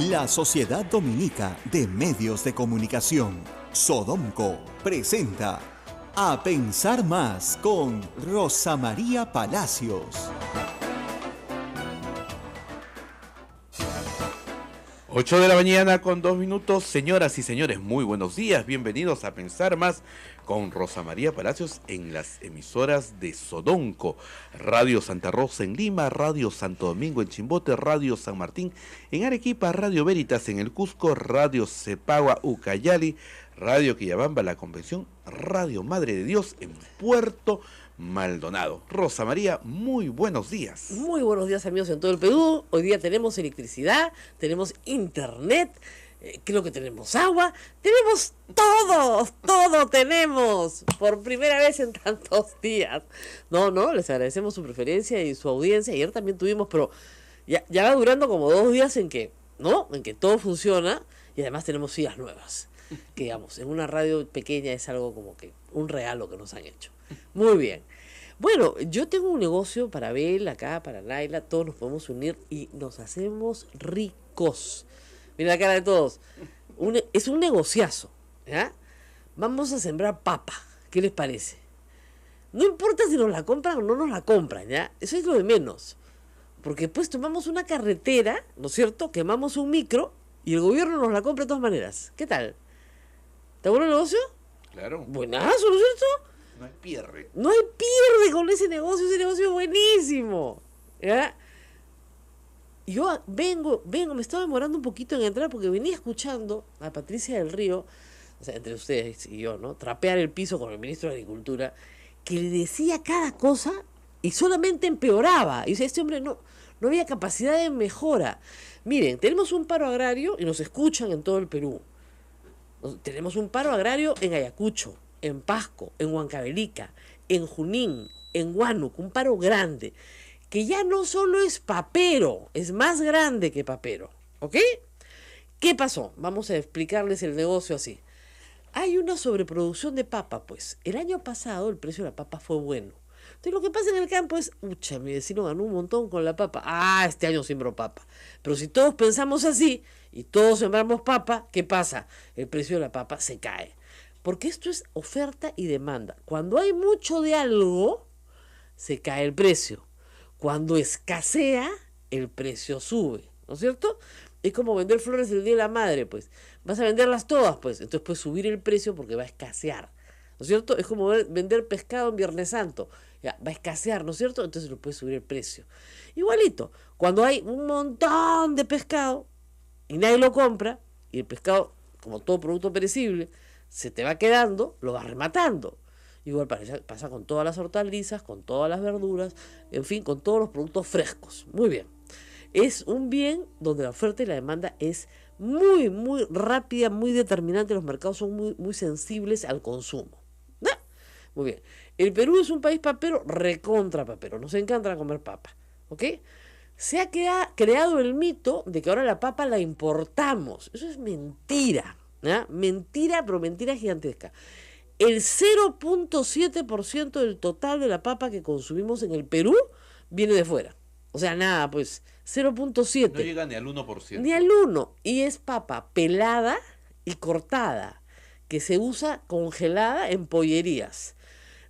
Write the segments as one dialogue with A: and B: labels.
A: La Sociedad Dominica de Medios de Comunicación, Sodomco, presenta A Pensar Más con Rosa María Palacios.
B: Ocho de la mañana con 2 minutos. Señoras y señores, muy buenos días. Bienvenidos a Pensar Más con Rosa María Palacios en las emisoras de Sodomco. Radio Santa Rosa en Lima, Radio Santo Domingo en Chimbote, Radio San Martín en Arequipa, Radio Veritas en el Cusco, Radio Cepagua Ucayali, Radio Quillabamba La Convención, Radio Madre de Dios en Puerto Maldonado. Rosa María, muy buenos días.
C: Muy buenos días, amigos en todo el Perú. Hoy día tenemos electricidad, tenemos internet, creo que tenemos agua, tenemos todo tenemos, por primera vez en tantos días. No, les agradecemos su preferencia y su audiencia. Ayer también tuvimos, pero ya va durando como 2 días en que todo funciona y además tenemos sillas nuevas. Que digamos, en una radio pequeña es algo como que un regalo que nos han hecho. Muy bien. Bueno, yo tengo un negocio para Abel, acá, para Naila, todos nos podemos unir y nos hacemos ricos. Mira la cara de todos. Es un negociazo, ¿ya? Vamos a sembrar papa, ¿qué les parece? No importa si nos la compran o no nos la compran, ¿ya? Eso es lo de menos. Porque pues tomamos una carretera, ¿no es cierto? Quemamos un micro y el gobierno nos la compra de todas maneras. ¿Qué tal? ¿Está bueno el negocio?
B: Claro.
C: Buenazo, ¿no es cierto?
B: No hay pierde.
C: No hay pierde con ese negocio es buenísimo. ¿Ya? Yo vengo, me estaba demorando un poquito en entrar porque venía escuchando a Patricia del Río, o sea, entre ustedes y yo, ¿no? Trapear el piso con el ministro de Agricultura, que le decía cada cosa y solamente empeoraba. Y dice, este hombre no había capacidad de mejora. Miren, tenemos un paro agrario y nos escuchan en todo el Perú. Tenemos un paro agrario en Ayacucho, en Pasco, en Huancavelica, en Junín, en Huánuco, un paro grande, que ya no solo es papero, es más grande que papero, ¿ok? ¿Qué pasó? Vamos a explicarles el negocio así. Hay una sobreproducción de papa, pues. El año pasado el precio de la papa fue bueno. Entonces lo que pasa en el campo es, mi vecino ganó un montón con la papa. Este año sembró papa. Pero si todos pensamos así y todos sembramos papa, ¿qué pasa? El precio de la papa se cae. Porque esto es oferta y demanda. Cuando hay mucho de algo, se cae el precio. Cuando escasea, el precio sube, ¿no es cierto? Es como vender flores el Día de la Madre, pues. Vas a venderlas todas, pues. Entonces puedes subir el precio porque va a escasear, ¿no es cierto? Es como vender pescado en Viernes Santo. Ya, va a escasear, ¿no es cierto? Entonces lo puedes subir el precio. Igualito, cuando hay un montón de pescado y nadie lo compra, y el pescado, como todo producto perecible, se te va quedando, lo vas rematando. Igual pasa con todas las hortalizas, con todas las verduras, en fin, con todos los productos frescos. Muy bien. Es un bien donde la oferta y la demanda es muy, muy rápida, muy determinante. Los mercados son muy, muy sensibles al consumo. ¿No? Muy bien. El Perú es un país papero, recontra papero. Nos encanta comer papa. ¿Ok? Se ha creado el mito de que ahora la papa la importamos. Eso es mentira. ¿Ya? Mentira, pero mentira gigantesca. El 0.7% del total de la papa que consumimos en el Perú viene de fuera. O sea, nada, pues 0.7.
B: No llega ni al 1%.
C: Ni al 1. Y es papa pelada y cortada, que se usa congelada en pollerías.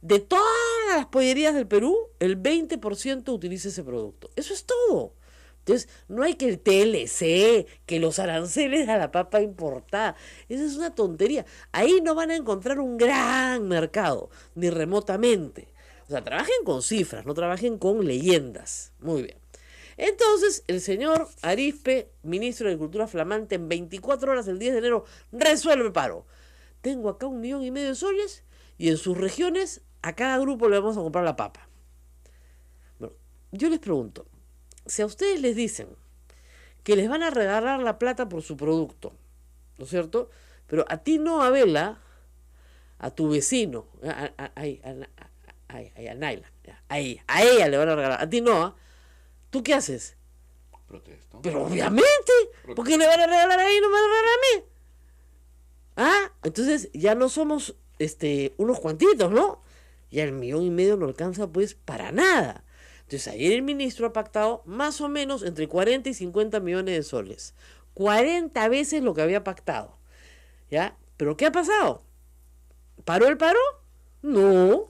C: De todas las pollerías del Perú, el 20% utiliza ese producto. Eso es todo. Entonces, no hay que el TLC, que los aranceles a la papa importada. Esa es una tontería. Ahí no van a encontrar un gran mercado, ni remotamente. O sea, trabajen con cifras, no trabajen con leyendas. Muy bien. Entonces, el señor Arizpe, ministro de Agricultura flamante, en 24 horas, el 10 de enero, resuelve el paro. Tengo acá 1,5 millones de soles y en sus regiones a cada grupo le vamos a comprar la papa. Bueno, yo les pregunto, si a ustedes les dicen que les van a regalar la plata por su producto, ¿no es cierto? Pero a ti no, a Vela, a tu vecino, a Naila, a ella le van a regalar, a ti no, ¿tú qué haces?
B: Protesto.
C: Pero obviamente, porque le van a regalar a ella y no me van a regalar a mí. Entonces ya no somos unos cuantitos, ¿no? Ya el 1,5 millones no alcanza pues para nada. Entonces ayer el ministro ha pactado más o menos entre 40 y 50 millones de soles. 40 veces lo que había pactado. ¿Ya? ¿Pero qué ha pasado? ¿Paró el paro? No,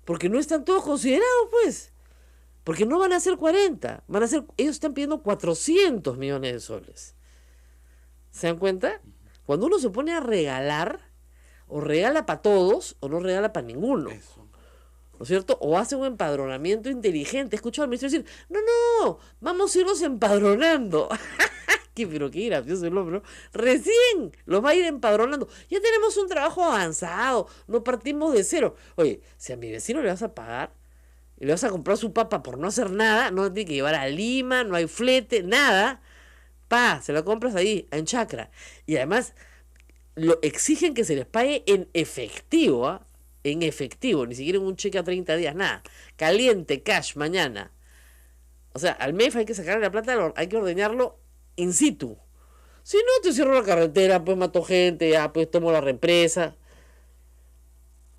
C: porque no están todos considerados, pues. Porque no van a ser 40, van a ser, ellos están pidiendo 400 millones de soles. ¿Se dan cuenta? Cuando uno se pone a regalar, o regala para todos, o no regala para ninguno.
B: Eso.
C: ¿No es cierto? O hace un empadronamiento inteligente. He escuchado al ministro decir, no, vamos a irnos empadronando. Pero qué gracioso el hombre, ¿no? Recién los va a ir empadronando. Ya tenemos un trabajo avanzado, no partimos de cero. Oye, si a mi vecino le vas a pagar y le vas a comprar su papa por no hacer nada, no tiene que llevar a Lima, no hay flete, nada, se la compras ahí, en Chacra. Y además, lo exigen que se les pague en efectivo, ¿ah? En efectivo, ni siquiera en un cheque a 30 días, nada. Caliente, cash, mañana. O sea, al MEF hay que sacarle la plata, hay que ordeñarlo in situ. Si no, te cierro la carretera, pues mato gente, ya, pues tomo la represa.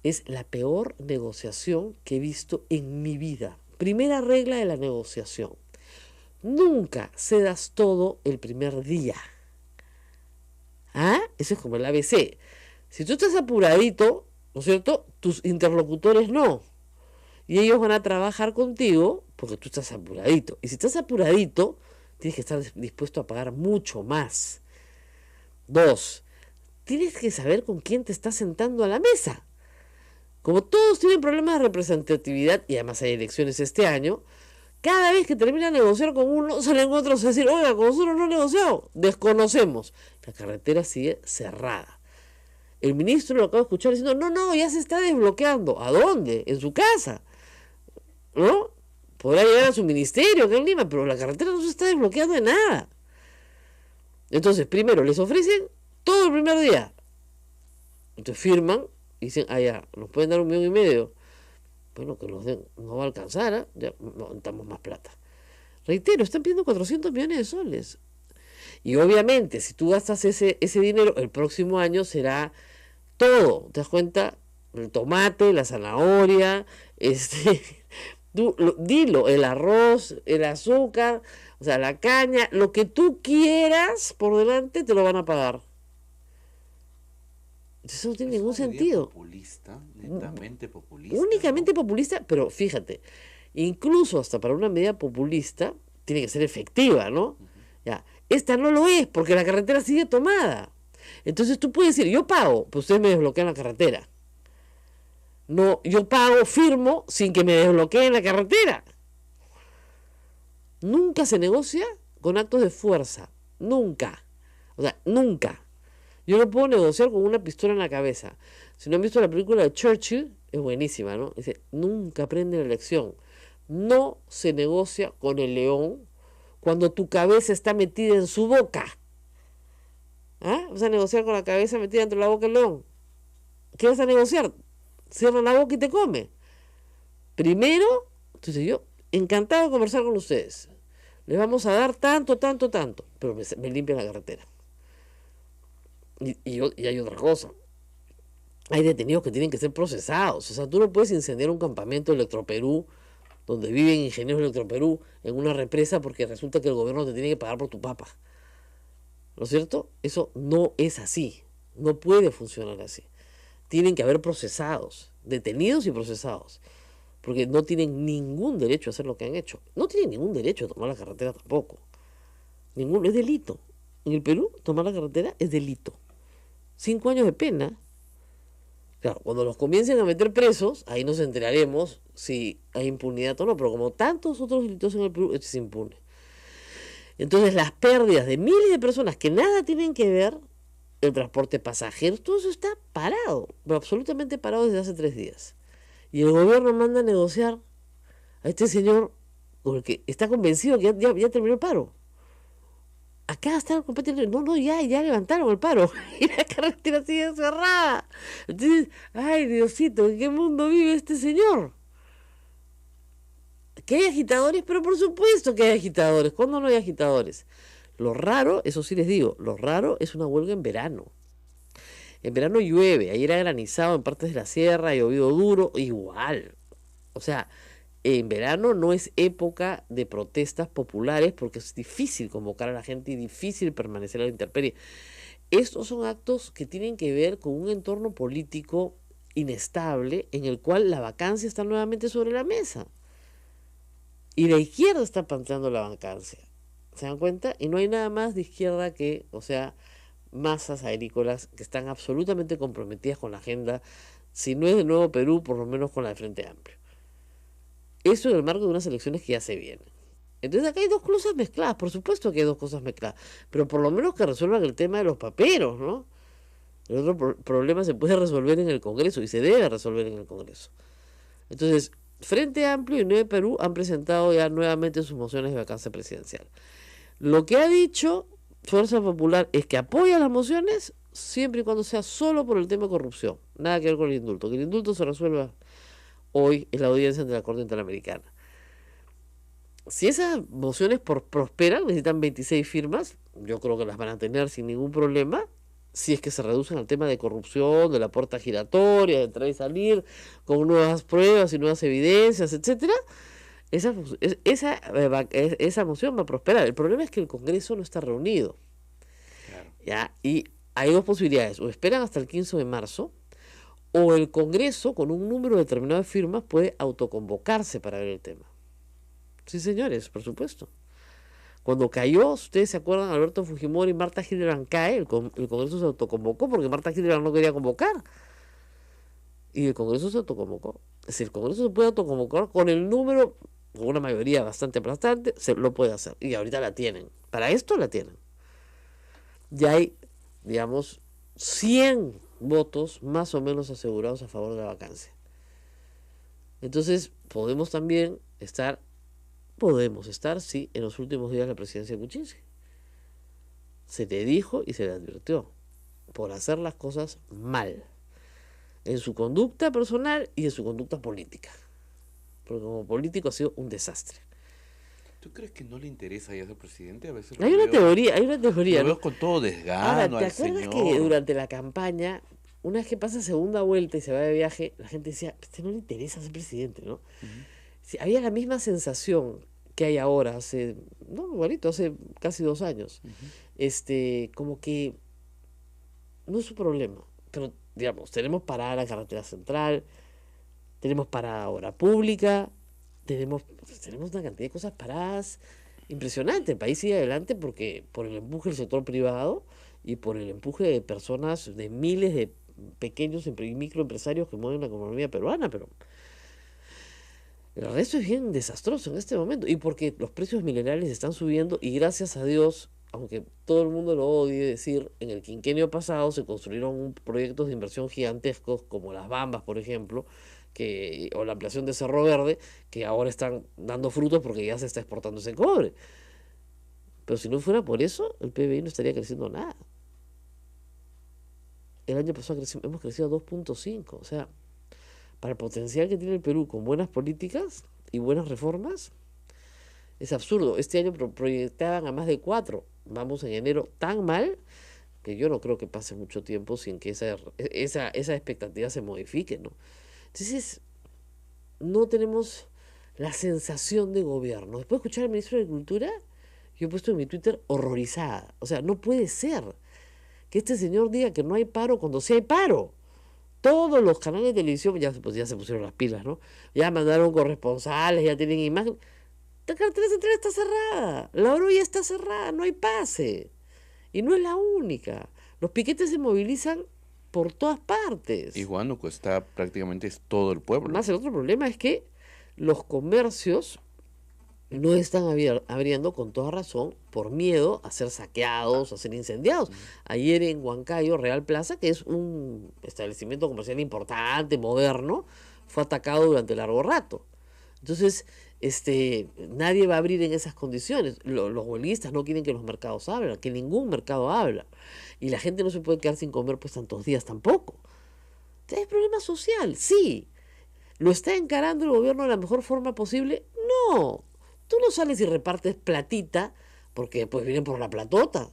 C: Es la peor negociación que he visto en mi vida. Primera regla de la negociación. Nunca cedas todo el primer día. ¿Ah? Eso es como el ABC. Si tú estás apuradito, ¿no es cierto? Tus interlocutores no. Y ellos van a trabajar contigo porque tú estás apuradito. Y si estás apuradito, tienes que estar dispuesto a pagar mucho más. 2, tienes que saber con quién te estás sentando a la mesa. Como todos tienen problemas de representatividad, y además hay elecciones este año, cada vez que termina de negociar con uno, salen otros a decir, oiga, con nosotros no he negociado, desconocemos. La carretera sigue cerrada. El ministro lo acaba de escuchar diciendo, no, ya se está desbloqueando. ¿A dónde? En su casa. ¿No? Podrá llegar a su ministerio acá en Lima, pero la carretera no se está desbloqueando de nada. Entonces, primero, les ofrecen todo el primer día. Entonces firman y dicen, ya, nos pueden dar 1,5 millones. Bueno, que nos den, no va a alcanzar, ¿eh? Ya necesitamos más plata. Reitero, están pidiendo 400 millones de soles. Y obviamente, si tú gastas ese dinero, el próximo año será todo. ¿Te das cuenta? El tomate, la zanahoria, dilo, el arroz, el azúcar, o sea, la caña, lo que tú quieras por delante te lo van a pagar. Eso no tiene ningún sentido.
B: Populista, netamente populista.
C: Únicamente
B: ¿no?
C: populista, pero fíjate, incluso hasta para una medida populista, tiene que ser efectiva, ¿no? Ya, esta no lo es, porque la carretera sigue tomada. Entonces tú puedes decir, yo pago, pues ustedes me desbloquean la carretera. No, yo pago, firmo, sin que me desbloqueen la carretera. Nunca se negocia con actos de fuerza. Nunca. O sea, nunca. Yo no puedo negociar con una pistola en la cabeza. Si no han visto la película de Churchill, es buenísima, ¿no? Dice, nunca aprende la lección. No se negocia con el león cuando tu cabeza está metida en su boca. ¿Ah? ¿Vas a negociar con la cabeza metida dentro de la boca del león? ¿Qué vas a negociar? Cierra la boca y te come. Primero, entonces yo, encantado de conversar con ustedes. Les vamos a dar tanto, pero me limpian la carretera. Y hay otra cosa. Hay detenidos que tienen que ser procesados. O sea, tú no puedes incendiar un campamento de Electroperú, donde viven ingenieros de Electroperú, en una represa porque resulta que el gobierno te tiene que pagar por tu papa. ¿No es cierto? Eso no es así. No puede funcionar así. Tienen que haber procesados, detenidos y procesados. Porque no tienen ningún derecho a hacer lo que han hecho. No tienen ningún derecho a tomar la carretera tampoco. Es delito. En el Perú, tomar la carretera es delito. 5 años de pena. Claro, cuando los comiencen a meter presos, ahí nos enteraremos si hay impunidad o no. Pero como tantos otros delitos en el Perú, este es impune. Entonces, las pérdidas de miles de personas que nada tienen que ver, el transporte de pasajeros, todo eso está parado, pero absolutamente parado desde hace 3 días. Y el gobierno manda a negociar a este señor con el que está convencido que ya terminó el paro. Acá está el competidor. No, ya levantaron el paro. Y la carretera sigue cerrada. Entonces, ay, Diosito, ¿en qué mundo vive este señor? ¿Que hay agitadores? Pero por supuesto que hay agitadores. ¿Cuándo no hay agitadores? Lo raro, eso sí les digo, lo raro es una huelga en verano. En verano llueve, ayer ha granizado en partes de la sierra, ha llovido duro, igual. O sea, En verano no es época de protestas populares porque es difícil convocar a la gente y difícil permanecer a la intemperie. Estos son actos que tienen que ver con un entorno político inestable en el cual la vacancia está nuevamente sobre la mesa. Y la izquierda está planteando la vacancia. ¿Se dan cuenta? Y no hay nada más de izquierda que, o sea, masas agrícolas que están absolutamente comprometidas con la agenda, si no es de Nuevo Perú, por lo menos con la de Frente Amplio. Eso en el marco de unas elecciones que ya se vienen. Entonces acá hay dos cosas mezcladas, por supuesto que hay dos cosas mezcladas, pero por lo menos que resuelvan el tema de los paperos, ¿no? El otro problema se puede resolver en el Congreso y se debe resolver en el Congreso. Entonces, Frente Amplio y Nuevo Perú han presentado ya nuevamente sus mociones de vacancia presidencial. Lo que ha dicho Fuerza Popular es que apoya las mociones siempre y cuando sea solo por el tema de corrupción, nada que ver con el indulto, que el indulto se resuelva hoy en la audiencia de la Corte Interamericana. Si esas mociones prosperan, necesitan 26 firmas, yo creo que las van a tener sin ningún problema, si es que se reducen al tema de corrupción, de la puerta giratoria, de entrar y salir, con nuevas pruebas y nuevas evidencias, etcétera. Esa moción va a prosperar. El problema es que el Congreso no está reunido.
B: Claro.
C: ¿Ya? Y hay dos posibilidades, o esperan hasta el 15 de marzo, o el Congreso, con un número determinado de firmas, puede autoconvocarse para ver el tema. Sí, señores, por supuesto. Cuando cayó, ustedes se acuerdan, Alberto Fujimori y Marta Hildebrand cae, el Congreso se autoconvocó porque Marta Hildebrand no quería convocar. Y el Congreso se autoconvocó. Es decir, el Congreso se puede autoconvocar con el número, con una mayoría bastante aplastante, se lo puede hacer. Y ahorita la tienen. Para esto la tienen. Ya hay, digamos, 100 votos más o menos asegurados a favor de la vacancia. Entonces, podemos estar, sí, en los últimos días de la presidencia de Kuczynski. Se le dijo y se le advirtió por hacer las cosas mal, en su conducta personal y en su conducta política. Porque como político ha sido un desastre.
B: ¿Tú crees que no le interesa ya ser presidente? A veces
C: Hay una teoría,
B: lo
C: ¿no?
B: veo con todo desgano
C: Ahora, ¿te
B: al
C: acuerdas
B: señor?
C: que durante la campaña, una vez que pasa segunda vuelta y se va de viaje, la gente decía, no le interesa ser presidente, ¿no? Sí, había la misma sensación que hay ahora, hace casi 2 años. Como que no es su problema, pero digamos, tenemos parada la carretera central, tenemos parada obra pública, tenemos una cantidad de cosas paradas impresionante. El país sigue adelante porque por el empuje del sector privado y por el empuje de personas, de miles de pequeños y microempresarios que mueven la economía peruana, pero el resto es bien desastroso en este momento. Y porque los precios minerales están subiendo y gracias a Dios, aunque todo el mundo lo odie decir, en el quinquenio pasado se construyeron proyectos de inversión gigantescos como Las Bambas, por ejemplo, o la ampliación de Cerro Verde, que ahora están dando frutos porque ya se está exportando ese cobre. Pero si no fuera por eso, el PBI no estaría creciendo nada. El año pasado hemos crecido a 2.5, o sea, para el potencial que tiene el Perú con buenas políticas y buenas reformas, es absurdo. Este año proyectaban a más de 4. Vamos en enero tan mal que yo no creo que pase mucho tiempo sin que esa expectativa se modifique, ¿no? Entonces, no tenemos la sensación de gobierno. Después de escuchar al ministro de Agricultura, yo he puesto en mi Twitter horrorizada. O sea, no puede ser que este señor diga que no hay paro cuando sí hay paro. Todos los canales de televisión ya se pusieron las pilas, ¿no? Ya mandaron corresponsales, ya tienen imagen. La carretera central está cerrada, la Oro ya está cerrada, no hay pase. Y no es la única. Los piquetes se movilizan por todas partes.
B: Y Huánuco está prácticamente es todo el pueblo.
C: Más el otro problema es que los comercios no están abriendo con toda razón por miedo a ser saqueados, a ser incendiados. Ayer en Huancayo, Real Plaza, que es un establecimiento comercial importante, moderno, fue atacado durante largo rato. Entonces, nadie va a abrir en esas condiciones. Los huelguistas no quieren que los mercados abran, que ningún mercado abra. Y la gente no se puede quedar sin comer pues tantos días tampoco. Entonces, ¿es problema social? Sí. ¿Lo está encarando el gobierno de la mejor forma posible? No. Tú no sales y repartes platita porque después vienen por la platota.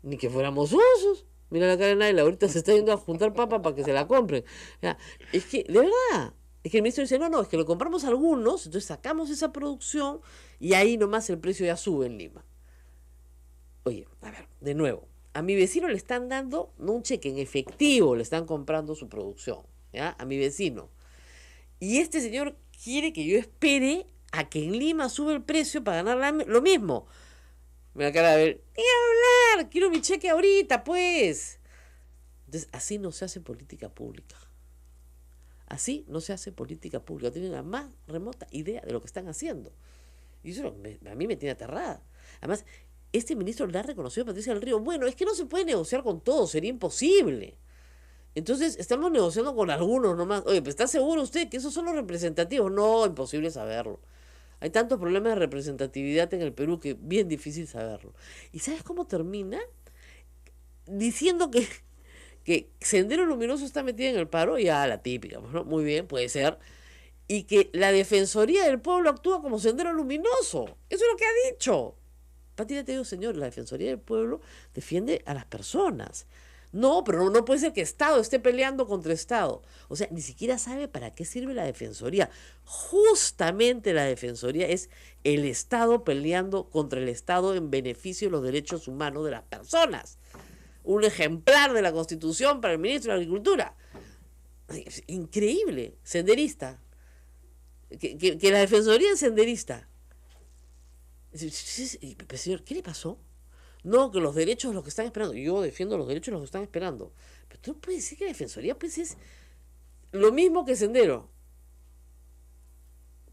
C: Ni que fuéramos osos. Mira la cara de Naila, ahorita se está yendo a juntar papa para que se la compren. O sea, es que, de verdad, Es que el ministro dice, no, es que lo compramos algunos, entonces sacamos esa producción y ahí nomás el precio ya sube en Lima. Oye, a ver, de nuevo, a mi vecino le están dando, no un cheque, en efectivo le están comprando su producción, ¿ya? A mi vecino. Y este señor quiere que yo espere a que en Lima sube el precio para ganar lo mismo. Me da cara de ver, quiero hablar, quiero mi cheque ahorita, pues. Entonces, así no se hace política pública. Así no se hace política pública. No tienen la más remota idea de lo que están haciendo. Y eso a mí me tiene aterrada. Además, este ministro le ha reconocido a Patricia del Río, bueno, es que no se puede negociar con todos, sería imposible. Entonces, estamos negociando con algunos nomás. Oye, ¿pero está seguro usted que esos son los representativos? No, imposible saberlo. Hay tantos problemas de representatividad en el Perú que es bien difícil saberlo. ¿Y sabes cómo termina? Diciendo que Sendero Luminoso está metida en el paro, ya la típica, ¿no? Muy bien, puede ser. Y que la Defensoría del Pueblo actúa como Sendero Luminoso. Eso es lo que ha dicho. Pati, te digo, señor, la Defensoría del Pueblo defiende a las personas. No, pero no puede ser que Estado esté peleando contra Estado. O sea, ni siquiera sabe para qué sirve la Defensoría. Justamente la Defensoría es el Estado peleando contra el Estado en beneficio de los derechos humanos de las personas. Un ejemplar de la Constitución para el ministro de Agricultura. Increíble, senderista. Que la Defensoría es senderista. Señor, ¿qué le pasó? No, que los derechos de los que están esperando. Yo defiendo los derechos de los que están esperando. Pero tú no puedes decir que la Defensoría pues es lo mismo que Sendero.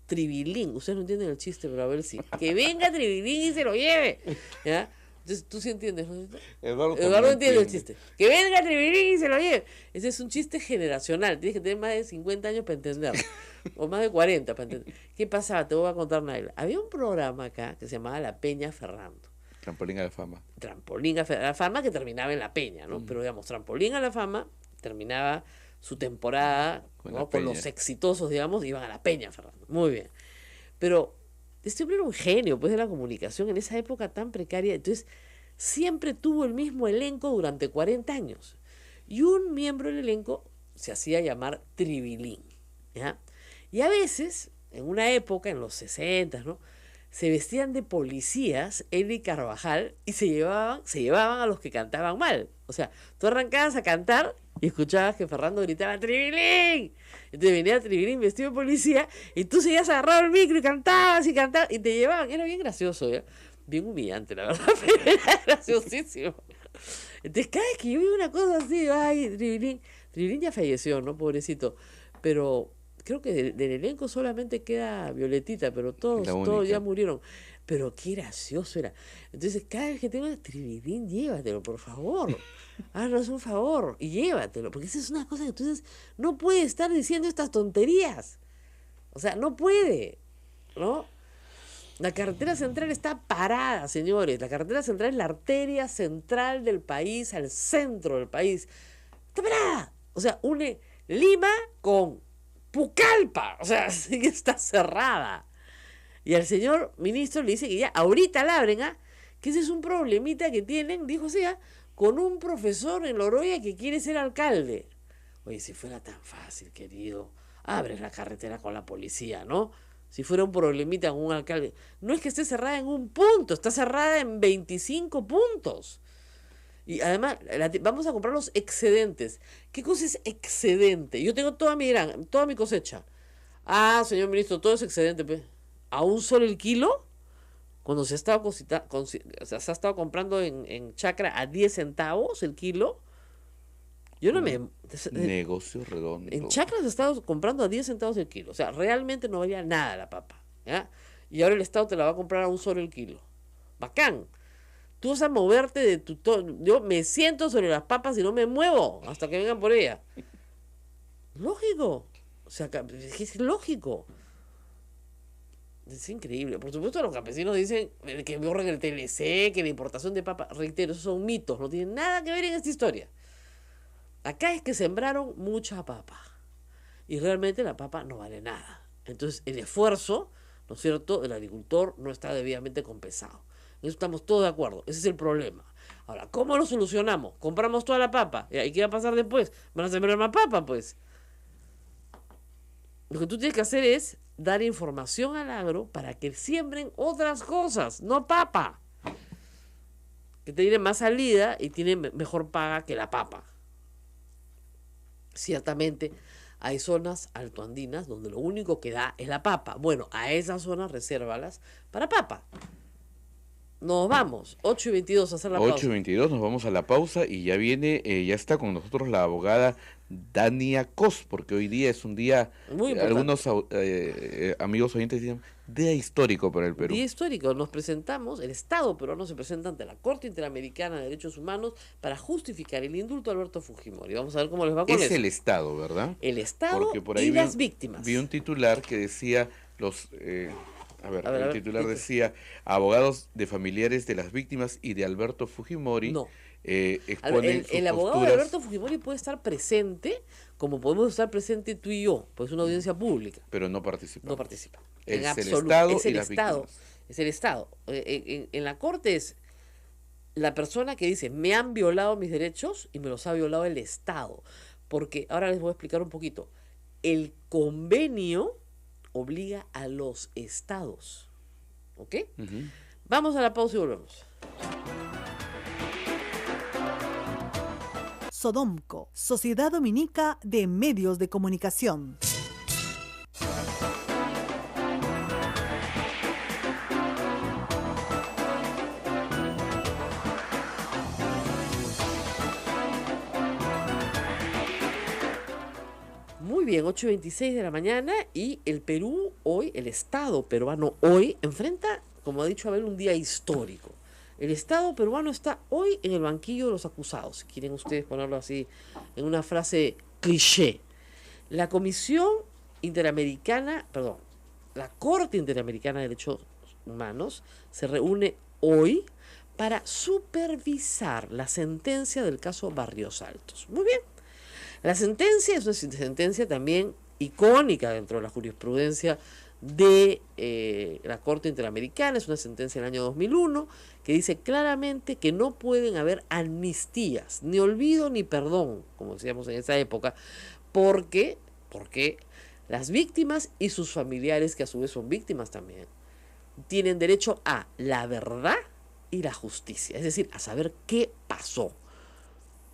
C: Tribilín. Ustedes no entienden el chiste, pero a ver si. Que venga Tribilín y se lo lleve. ¿Ya? Entonces, ¿tú sí entiendes, ¿no? Eduardo entiende el chiste. Que venga Tribilín y se lo lleve. Ese es un chiste generacional. Tienes que tener más de 50 años para entenderlo. O más de 40 para entender. ¿Qué pasaba? Te voy a contar, Naila. Había un programa acá que se llamaba La Peña Ferrando.
B: Trampolín a la fama.
C: Trampolín a la fama, que terminaba en La Peña, ¿no? Pero digamos, Trampolín a la fama terminaba su temporada, ¿no? Con los exitosos, digamos, iban a La Peña, Fernando. Muy bien. Pero este hombre era un genio, pues, de la comunicación en esa época tan precaria. Entonces, siempre tuvo el mismo elenco durante 40 años. Y un miembro del elenco se hacía llamar Tribilín, ¿ya? Y a veces, en una época, en los 60, ¿no?, se vestían de policías, él y Carvajal, y se llevaban a los que cantaban mal. O sea, tú arrancabas a cantar y escuchabas que Fernando gritaba ¡Tribilín! Entonces venía Tribilín vestido de policía y tú seguías agarrado el micro y cantabas y te llevaban. Era bien gracioso, ¿ya? Bien humillante, la verdad, pero era graciosísimo. Entonces cada vez que yo veo una cosa así, ay, Tribilín ya falleció, ¿no? Pobrecito. Pero creo que del elenco solamente queda Violetita, pero todos ya murieron. Pero qué gracioso era. Entonces, cada vez que tengo el Tribilín, llévatelo, por favor. Haznos un favor y llévatelo. Porque esa es una cosa que tú dices, no puede estar diciendo estas tonterías. O sea, no puede, ¿no? La carretera central está parada, señores. La carretera central es la arteria central del país, al centro del país. Está parada. O sea, une Lima con Pucallpa, o sea, sí que está cerrada. Y al señor ministro le dice que ya ahorita la abren, que ese es un problemita que tienen, dijo con un profesor en Loroya que quiere ser alcalde. Oye, si fuera tan fácil, querido, abres la carretera con la policía, ¿no? Si fuera un problemita con un alcalde. No es que esté cerrada en un punto, está cerrada en 25 puntos. Y además, vamos a comprar los excedentes. ¿Qué cosa es excedente? Yo tengo toda mi cosecha. Señor ministro, todo es excedente. Pues. ¿A un solo el kilo? Cuando se ha estado comprando en Chacra a 10 centavos el kilo. Yo no me...
B: Negocio redondo.
C: En Chacra se ha estado comprando a 10 centavos el kilo. O sea, realmente no valía nada la papa. ¿Ya? Y ahora el Estado te la va a comprar a un solo el kilo. Bacán. Tú vas a moverte de tu... Yo me siento sobre las papas y no me muevo hasta que vengan por ella. Lógico. O sea, es lógico. Es increíble. Por supuesto, los campesinos dicen que borren el TLC, que la importación de papas... Reitero, esos son mitos. No tienen nada que ver en esta historia. Acá es que sembraron mucha papa. Y realmente la papa no vale nada. Entonces, el esfuerzo, ¿no es cierto?, del agricultor no está debidamente compensado. En eso estamos todos de acuerdo. Ese es el problema. Ahora, ¿cómo lo solucionamos? Compramos toda la papa. ¿Y qué va a pasar después? Van a sembrar más papa, pues. Lo que tú tienes que hacer es dar información al agro para que siembren otras cosas, no papa, que tiene más salida y tiene mejor paga que la papa. Ciertamente hay zonas altoandinas donde lo único que da es la papa. Bueno, a esas zonas resérvalas para papa. Nos vamos, 8:22 a hacer la pausa.
B: 8:22, nos vamos a la pausa y ya viene, ya está con nosotros la abogada Dania Cos, porque hoy día es un día,
C: Muy importante.
B: algunos amigos oyentes dicen, día histórico para el Perú.
C: Día histórico, nos presentamos, el Estado peruano se presenta ante la Corte Interamericana de Derechos Humanos para justificar el indulto a Alberto Fujimori. Vamos a ver cómo les va con
B: Es
C: eso.
B: el Estado, ¿verdad?
C: El Estado
B: Porque por
C: y
B: ahí
C: las víctimas.
B: Vi un titular que decía el titular
C: dime.
B: decía abogados de familiares de las víctimas y de Alberto Fujimori
C: No.
B: exponen sus
C: El abogado de
B: posturas,
C: Alberto Fujimori puede estar presente, como podemos estar presente tú y yo, pues es una audiencia pública.
B: pero no participa.
C: No participa.
B: Es
C: En
B: el
C: absoluto.
B: Estado
C: Es el
B: y las
C: Estado.
B: víctimas.
C: Es el Estado. En la Corte es la persona que dice, me han violado mis derechos y me los ha violado el Estado. Porque, ahora les voy a explicar un poquito, el convenio obliga a los estados. ¿Ok?
B: Ujú.
C: Vamos a la pausa y volvemos.
D: Sodomco, Sociedad Dominica de Medios de Comunicación.
C: Muy bien, 8:26 de la mañana y el Perú hoy, el Estado peruano hoy, enfrenta, como ha dicho Abel, un día histórico. El Estado peruano está hoy en el banquillo de los acusados, si quieren ustedes ponerlo así en una frase cliché. La Comisión Interamericana, perdón, la Corte Interamericana de Derechos Humanos se reúne hoy para supervisar la sentencia del caso Barrios Altos. Muy bien. La sentencia es una sentencia también icónica dentro de la jurisprudencia de la Corte Interamericana, es una sentencia del año 2001 que dice claramente que no pueden haber amnistías, ni olvido ni perdón, como decíamos en esa época, porque las víctimas y sus familiares, que a su vez son víctimas también, tienen derecho a la verdad y la justicia, es decir, a saber qué pasó,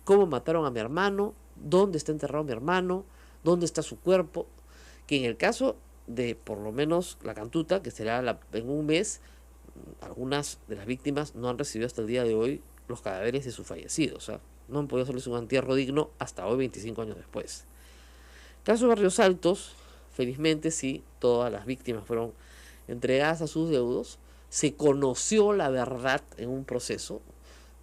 C: cómo mataron a mi hermano, dónde está enterrado mi hermano, dónde está su cuerpo, que en el caso de por lo menos la Cantuta, que será en un mes, algunas de las víctimas no han recibido hasta el día de hoy los cadáveres de sus fallecidos, ¿eh? No han podido hacerles un entierro digno hasta hoy, 25 años después. Caso Barrios Altos, felizmente sí, todas las víctimas fueron entregadas a sus deudos, se conoció la verdad en un proceso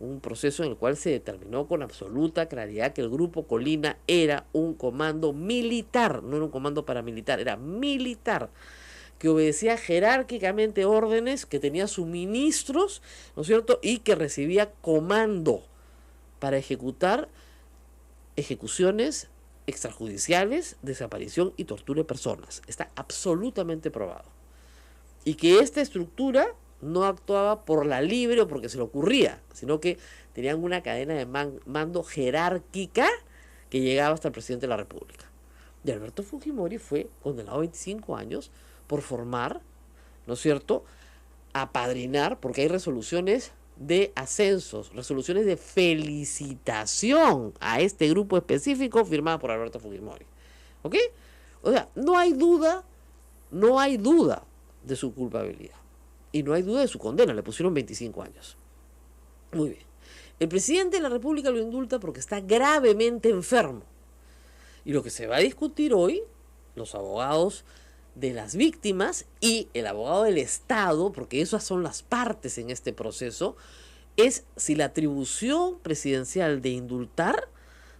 C: en el cual se determinó con absoluta claridad que el Grupo Colina era un comando militar, no era un comando paramilitar, era militar, que obedecía jerárquicamente órdenes, que tenía suministros, ¿no es cierto?, y que recibía comando para ejecutar ejecuciones extrajudiciales, desaparición y tortura de personas. Está absolutamente probado. Y que esta estructura no actuaba por la libre o porque se le ocurría, sino que tenían una cadena de mando jerárquica que llegaba hasta el presidente de la República. Y Alberto Fujimori fue condenado a 25 años por formar, ¿no es cierto?, apadrinar, porque hay resoluciones de ascensos, resoluciones de felicitación a este grupo específico firmada por Alberto Fujimori. ¿Ok? O sea, no hay duda de su culpabilidad. Y no hay duda de su condena, le pusieron 25 años. Muy bien. El presidente de la República lo indulta porque está gravemente enfermo. Y lo que se va a discutir hoy, los abogados de las víctimas y el abogado del Estado, porque esas son las partes en este proceso, es si la atribución presidencial de indultar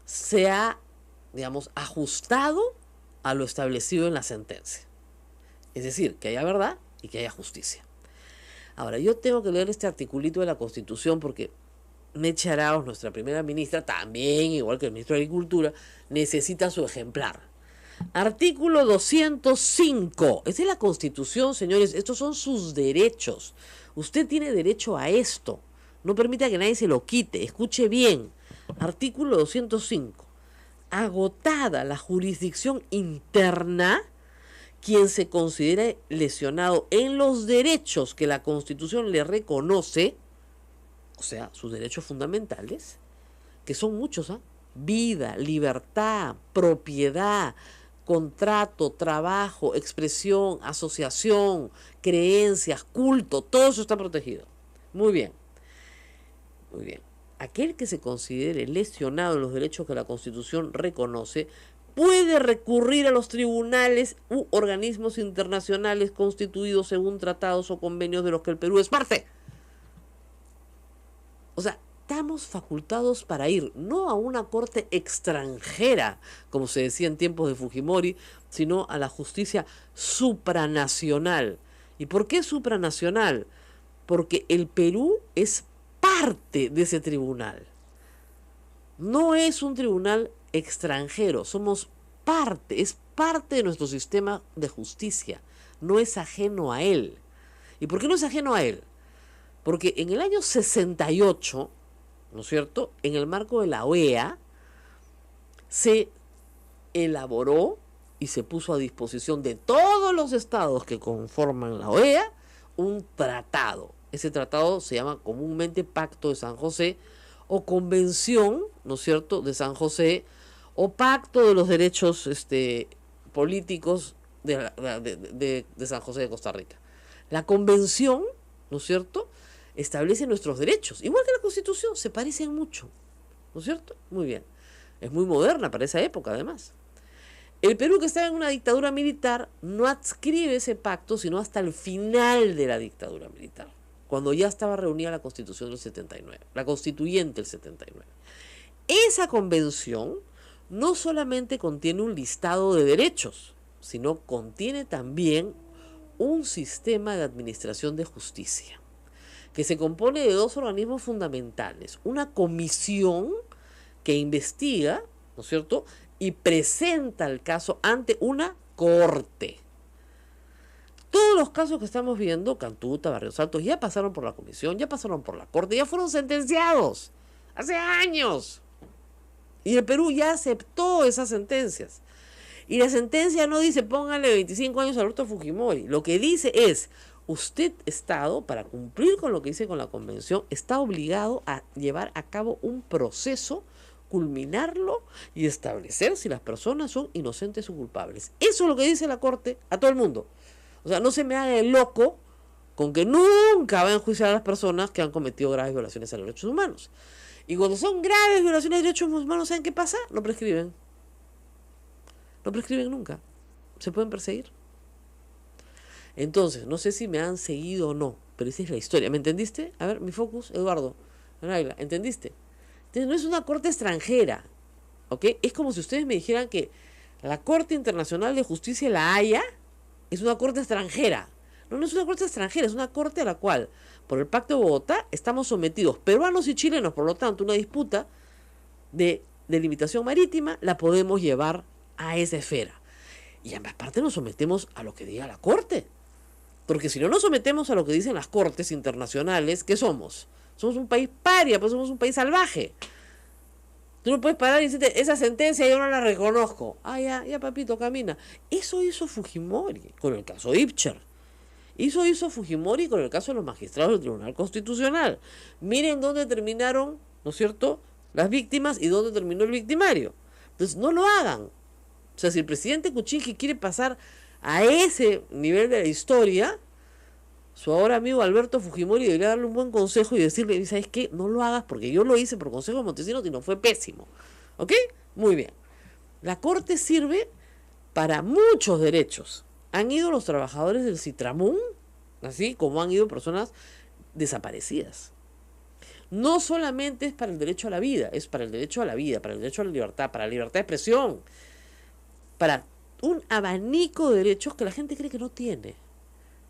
C: se ha, digamos, ajustado a lo establecido en la sentencia. Es decir, que haya verdad y que haya justicia. Ahora, yo tengo que leer este articulito de la Constitución porque Meche Arauz, nuestra primera ministra, también, igual que el ministro de Agricultura, necesita su ejemplar. Artículo 205. Esta es la Constitución, señores. Estos son sus derechos. Usted tiene derecho a esto. No permita que nadie se lo quite. Escuche bien. Artículo 205. Agotada la jurisdicción interna, quien se considere lesionado en los derechos que la Constitución le reconoce, o sea, sus derechos fundamentales, que son muchos, ¿ah? Vida, libertad, propiedad, contrato, trabajo, expresión, asociación, creencias, culto, todo eso está protegido. Muy bien, muy bien. Aquel que se considere lesionado en los derechos que la Constitución reconoce puede recurrir a los tribunales u organismos internacionales constituidos según tratados o convenios de los que el Perú es parte. O sea, estamos facultados para ir no a una corte extranjera, como se decía en tiempos de Fujimori, sino a la justicia supranacional. ¿Y por qué supranacional? Porque el Perú es parte de ese tribunal. No es un tribunal extranjero, somos parte, es parte de nuestro sistema de justicia, no es ajeno a él. ¿Y por qué no es ajeno a él? Porque en el año 68, ¿no es cierto?, en el marco de la OEA, se elaboró y se puso a disposición de todos los estados que conforman la OEA un tratado. Ese tratado se llama comúnmente Pacto de San José o Convención, ¿no es cierto?, de San José, o Pacto de los Derechos Políticos de San José de Costa Rica. La Convención, ¿no es cierto?, establece nuestros derechos, igual que la Constitución, se parecen mucho, ¿no es cierto? Muy bien. Es muy moderna para esa época, además. El Perú, que estaba en una dictadura militar, no adscribe ese pacto sino hasta el final de la dictadura militar, cuando ya estaba reunida la Constitución del 79, la Constituyente del 79. Esa convención no solamente contiene un listado de derechos, sino contiene también un sistema de administración de justicia, que se compone de dos organismos fundamentales. Una comisión que investiga, ¿no es cierto?, y presenta el caso ante una corte. Todos los casos que estamos viendo, Cantuta, Barrios Altos, ya pasaron por la comisión, ya pasaron por la corte, ya fueron sentenciados hace años. Y el Perú ya aceptó esas sentencias. Y la sentencia no dice póngale 25 años a Alberto Fujimori. Lo que dice es, usted, Estado, para cumplir con lo que dice con la convención, está obligado a llevar a cabo un proceso, culminarlo y establecer si las personas son inocentes o culpables. Eso es lo que dice la Corte a todo el mundo. O sea, no se me haga el loco con que nunca va a enjuiciar a las personas que han cometido graves violaciones a los derechos humanos. Y cuando son graves violaciones de derechos humanos, ¿saben qué pasa? No prescriben. No prescriben nunca. Se pueden perseguir. Entonces, no sé si me han seguido o no, pero esa es la historia. ¿Me entendiste? A ver, mi focus, Eduardo. ¿Entendiste? Entonces, no es una corte extranjera, ¿ok? Es como si ustedes me dijeran que la Corte Internacional de Justicia, la Haya, es una corte extranjera. No, no es una corte extranjera, es una corte a la cual, por el Pacto de Bogotá, estamos sometidos peruanos y chilenos. Por lo tanto, una disputa de delimitación marítima la podemos llevar a esa esfera. Y ambas partes nos sometemos a lo que diga la Corte. Porque si no nos sometemos a lo que dicen las cortes internacionales, ¿qué somos? Somos un país paria, pues somos un país salvaje. Tú no puedes parar y decirte, esa sentencia yo no la reconozco. Ah, ya papito, camina. Eso hizo Fujimori con el caso Ibcher. Eso hizo Fujimori con el caso de los magistrados del Tribunal Constitucional. Miren dónde terminaron, ¿no es cierto?, las víctimas y dónde terminó el victimario. Entonces, no lo hagan. O sea, si el presidente Kuczynski quiere pasar a ese nivel de la historia, su ahora amigo Alberto Fujimori debería darle un buen consejo y decirle, ¿sabes qué? No lo hagas porque yo lo hice por consejo de Montesinos y no fue pésimo. ¿Ok? Muy bien. La Corte sirve para muchos derechos. Han ido los trabajadores del Citramún, así como han ido personas desaparecidas. No solamente es para el derecho a la vida, es para el derecho a la vida, para el derecho a la libertad, para la libertad de expresión, para un abanico de derechos que la gente cree que no tiene.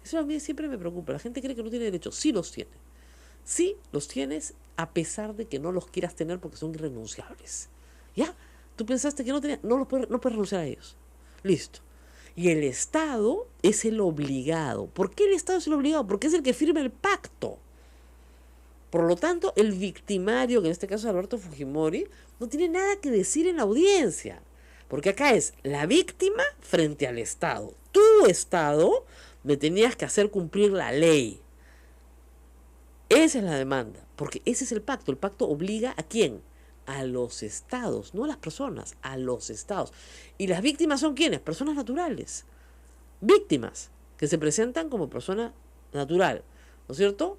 C: Eso a mí siempre me preocupa. La gente cree que no tiene derechos. Sí los tiene. Sí los tienes a pesar de que no los quieras tener porque son irrenunciables. ¿Ya? Tú pensaste que no tenías, no puedes renunciar a ellos. Listo. Y el Estado es el obligado. ¿Por qué el Estado es el obligado? Porque es el que firma el pacto. Por lo tanto, el victimario, que en este caso es Alberto Fujimori, no tiene nada que decir en la audiencia. Porque acá es la víctima frente al Estado. tu Estado me tenías que hacer cumplir la ley. Esa es la demanda, porque ese es el pacto. El pacto obliga ¿a quién? A los estados, no a las personas, a los estados. ¿Y las víctimas son quiénes? Personas naturales. Víctimas que se presentan como persona natural, ¿no es cierto?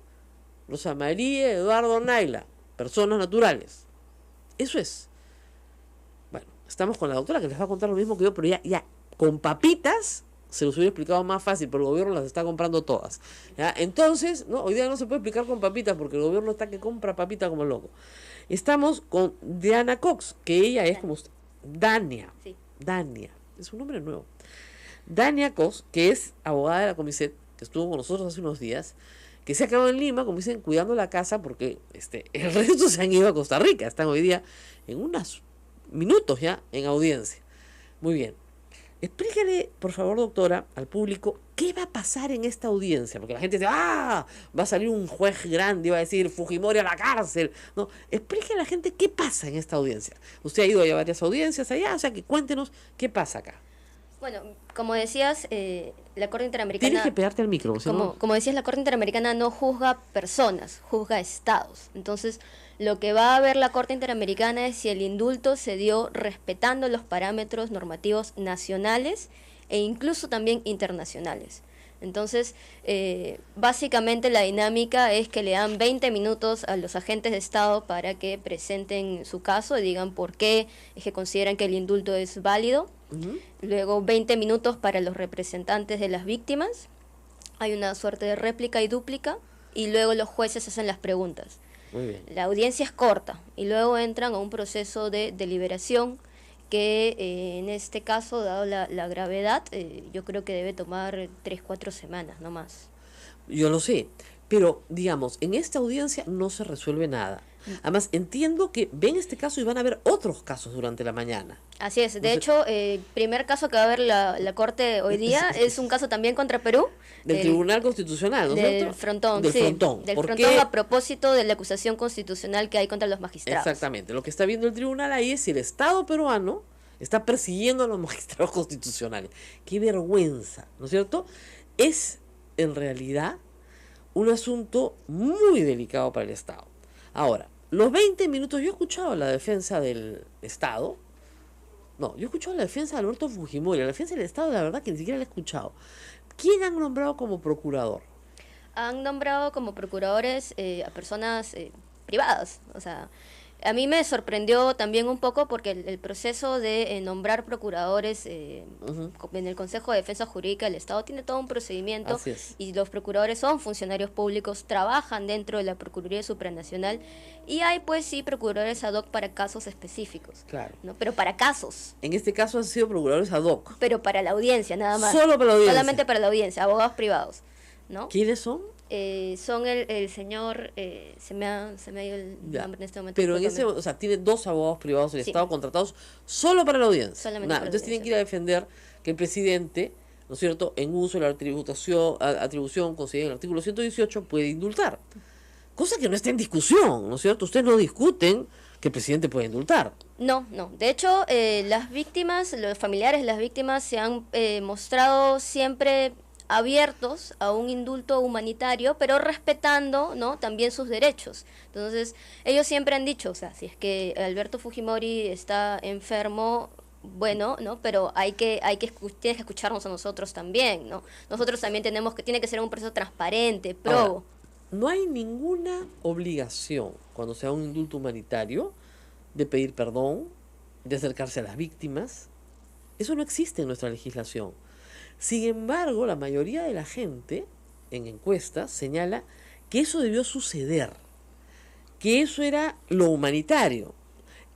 C: Rosa María, Eduardo, Naila, personas naturales. Eso es. Bueno, estamos con la doctora que les va a contar lo mismo que yo, pero ya con papitas se los hubiera explicado más fácil, pero el gobierno las está comprando todas. ¿Ya? Entonces, ¿no? Hoy día no se puede explicar con papitas porque el gobierno está que compra papitas como loco. Estamos con Diana Cox, que ella es como Dania.
E: Sí.
C: Dania, es un nombre nuevo. Dania Cox, que es abogada de la Comiset, que estuvo con nosotros hace unos días, que se ha quedado en Lima, como dicen, cuidando la casa, porque el resto se han ido a Costa Rica, están hoy día en unos minutos ya en audiencia. Muy bien. Explíquele, por favor, doctora, al público, ¿qué va a pasar en esta audiencia? Porque la gente dice, va a salir un juez grande y va a decir, Fujimori a la cárcel. No, explique a la gente qué pasa en esta audiencia. Usted ha ido a varias audiencias allá, o sea que cuéntenos qué pasa acá.
E: Bueno, como decías, la Corte Interamericana...
C: Tienes que pegarte al micro.
E: Como decías, la Corte Interamericana no juzga personas, juzga estados. Entonces, lo que va a ver la Corte Interamericana es si el indulto se dio respetando los parámetros normativos nacionales e incluso también internacionales. Entonces, básicamente la dinámica es que le dan 20 minutos a los agentes de Estado para que presenten su caso y digan por qué es que consideran que el indulto es válido. Luego 20 minutos para los representantes de las víctimas. Hay una suerte de réplica y dúplica y luego los jueces hacen las preguntas.
C: Muy bien.
E: La audiencia es corta y luego entran a un proceso de deliberación que en este caso, dado la gravedad, yo creo que debe tomar 3-4 semanas, no más.
C: Yo lo sé, pero digamos, en esta audiencia no se resuelve nada. Además, entiendo que ven este caso y van a haber otros casos durante la mañana.
E: Así es. De hecho, el primer caso que va a ver la Corte hoy día es un caso también contra Perú.
C: Del Tribunal Constitucional, ¿no es
E: Del
C: cierto?
E: Frontón,
C: Del
E: sí.
C: Frontón.
E: Del
C: ¿Por
E: Frontón
C: qué?
E: a propósito de la acusación constitucional que hay contra los magistrados.
C: Exactamente. Lo que está viendo el tribunal ahí es si el Estado peruano está persiguiendo a los magistrados constitucionales. ¡Qué vergüenza! ¿No es cierto? Es, en realidad, un asunto muy delicado para el Estado. Ahora, los 20 minutos, yo he escuchado la defensa del Estado. No, yo he escuchado la defensa de Alberto Fujimori. La defensa del Estado, la verdad que ni siquiera la he escuchado. ¿Quién han nombrado como procurador?
E: Han nombrado como procuradores a personas privadas. O sea, a mí me sorprendió también un poco porque el proceso de nombrar procuradores en el Consejo de Defensa Jurídica del Estado tiene todo un procedimiento y los procuradores son funcionarios públicos, trabajan dentro de la Procuraduría Supranacional y hay pues sí procuradores ad hoc para casos específicos.
C: Claro.
E: ¿No? Pero para casos.
C: En este caso han sido procuradores ad hoc.
E: Pero para la audiencia nada más.
C: Solo para la audiencia.
E: Solamente para la audiencia, abogados privados. ¿No?
C: ¿Quiénes son?
E: Son el señor, se me ha ido el nombre en este momento.
C: Pero en ese, o sea, tiene 2 abogados privados del
E: Sí.
C: Estado contratados solo para la audiencia.
E: Solamente
C: Nada,
E: para la
C: entonces tienen que
E: audiencia.
C: ir a defender que el presidente, ¿no es cierto?, en uso de la atribución concedida en el artículo 118 puede indultar. Cosa que no está en discusión, ¿no es cierto? Ustedes no discuten que el presidente puede indultar.
E: No. De hecho, las víctimas, los familiares de las víctimas se han mostrado siempre abiertos a un indulto humanitario, pero respetando, ¿no?, también sus derechos. Entonces, ellos siempre han dicho, o sea, si es que Alberto Fujimori está enfermo, bueno, ¿no? Pero tienes que escucharnos a nosotros también, ¿no? Nosotros también tiene que ser un proceso transparente, probo.
C: Ahora, no hay ninguna obligación cuando se da un indulto humanitario de pedir perdón, de acercarse a las víctimas. Eso no existe en nuestra legislación. Sin embargo, la mayoría de la gente en encuestas señala que eso debió suceder, que eso era lo humanitario.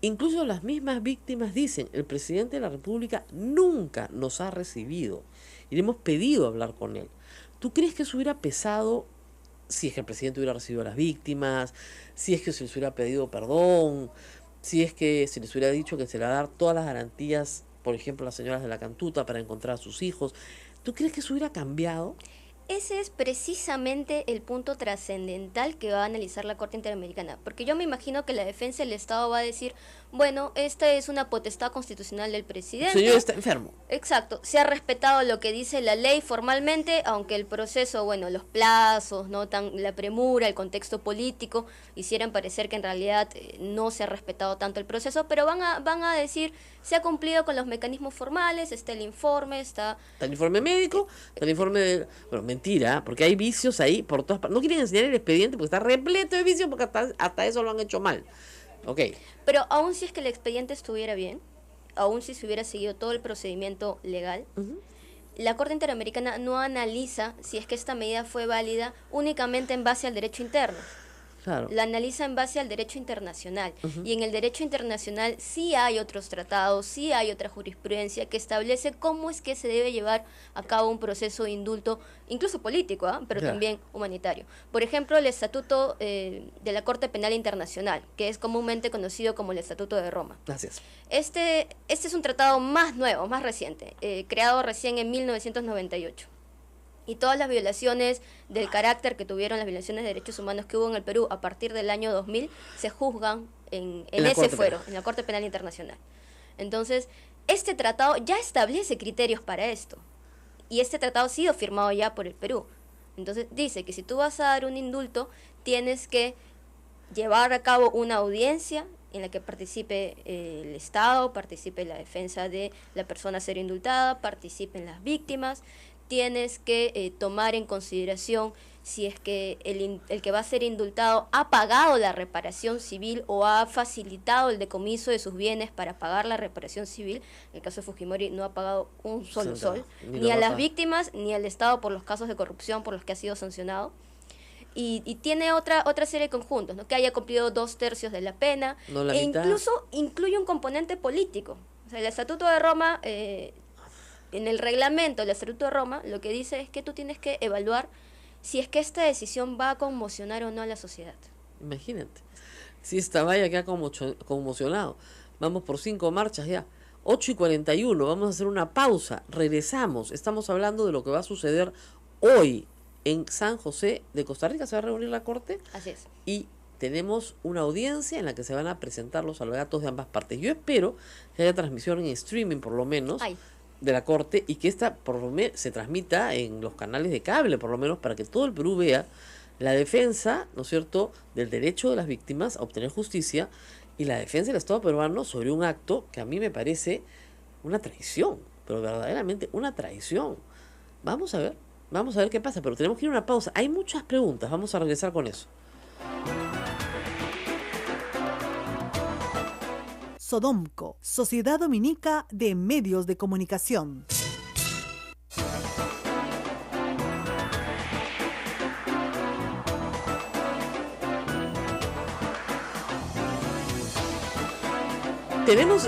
C: Incluso las mismas víctimas dicen, el presidente de la República nunca nos ha recibido y le hemos pedido hablar con él. ¿Tú crees que eso hubiera pesado si es que el presidente hubiera recibido a las víctimas, si es que se les hubiera pedido perdón, si es que se les hubiera dicho que se le va a dar todas las garantías, por ejemplo, a las señoras de la Cantuta para encontrar a sus hijos? ¿Tú crees que eso hubiera cambiado?
E: ese es precisamente el punto trascendental que va a analizar la Corte Interamericana, porque yo me imagino que la defensa del Estado va a decir, bueno, esta es una potestad constitucional del presidente.
C: El señor está enfermo.
E: Exacto, se ha respetado lo que dice la ley formalmente, aunque el proceso, bueno, los plazos, no tan la premura, el contexto político hicieran parecer que en realidad no se ha respetado tanto el proceso, pero van a decir, se ha cumplido con los mecanismos formales, está el informe, está
C: el informe médico, está el informe de... Bueno, mentira, porque hay vicios ahí por todas partes. No quieren enseñar el expediente porque está repleto de vicios porque hasta eso lo han hecho mal. Ok.
E: Pero aún si es que el expediente estuviera bien, aún si se hubiera seguido todo el procedimiento legal, la Corte Interamericana no analiza si es que esta medida fue válida únicamente en base al derecho interno.
C: Claro.
E: La analiza en base al derecho internacional. Y en el derecho internacional sí hay otros tratados, sí hay otra jurisprudencia que establece cómo es que se debe llevar a cabo un proceso de indulto, incluso político, pero
C: Claro.
E: también humanitario. Por ejemplo, el Estatuto de la Corte Penal Internacional, que es comúnmente conocido como el Estatuto de Roma.
C: Gracias.
E: Este es un tratado más nuevo, más reciente, creado recién en 1998. Y todas las violaciones del carácter que tuvieron las violaciones de derechos humanos que hubo en el Perú a partir del año 2000 se juzgan en
C: la
E: ese
C: Corte
E: fuero,
C: Penal.
E: en la Corte Penal Internacional. Entonces, este tratado ya establece criterios para esto. Y este tratado ha sido firmado ya por el Perú. Entonces, dice que si tú vas a dar un indulto, tienes que llevar a cabo una audiencia en la que participe el Estado, participe la defensa de la persona a ser indultada, participen las víctimas. Tienes que tomar en consideración si es que el que va a ser indultado ha pagado la reparación civil o ha facilitado el decomiso de sus bienes para pagar la reparación civil. En el caso de Fujimori no ha pagado un solo sol, ni a las víctimas ni al Estado por los casos de corrupción por los que ha sido sancionado. Y tiene otra serie de conjuntos, ¿no? Que haya cumplido 2/3 de la pena,
C: No la
E: e
C: mitad.
E: incluso incluye un componente político. O sea, el Estatuto de Roma... en el reglamento del Estatuto de Roma, lo que dice es que tú tienes que evaluar si es que esta decisión va a conmocionar o no a la sociedad.
C: Imagínate. Si esta valla queda conmocionado. Vamos por 5 marchas ya. 8:41, vamos a hacer una pausa. Regresamos. Estamos hablando de lo que va a suceder hoy en San José de Costa Rica. Se va a reunir la Corte
E: Así es.
C: y tenemos una audiencia en la que se van a presentar los alegatos de ambas partes. Yo espero que haya transmisión en streaming, por lo menos,
E: Ay,
C: de la Corte, y que esta por lo menos se transmita en los canales de cable, por lo menos, para que todo el Perú vea la defensa, ¿no es cierto?, del derecho de las víctimas a obtener justicia y la defensa del Estado peruano sobre un acto que a mí me parece una traición, pero verdaderamente una traición. Vamos a ver qué pasa, pero tenemos que ir a una pausa. Hay muchas preguntas, vamos a regresar con eso.
D: Sodomco, Sociedad Dominica de Medios de Comunicación.
C: Tenemos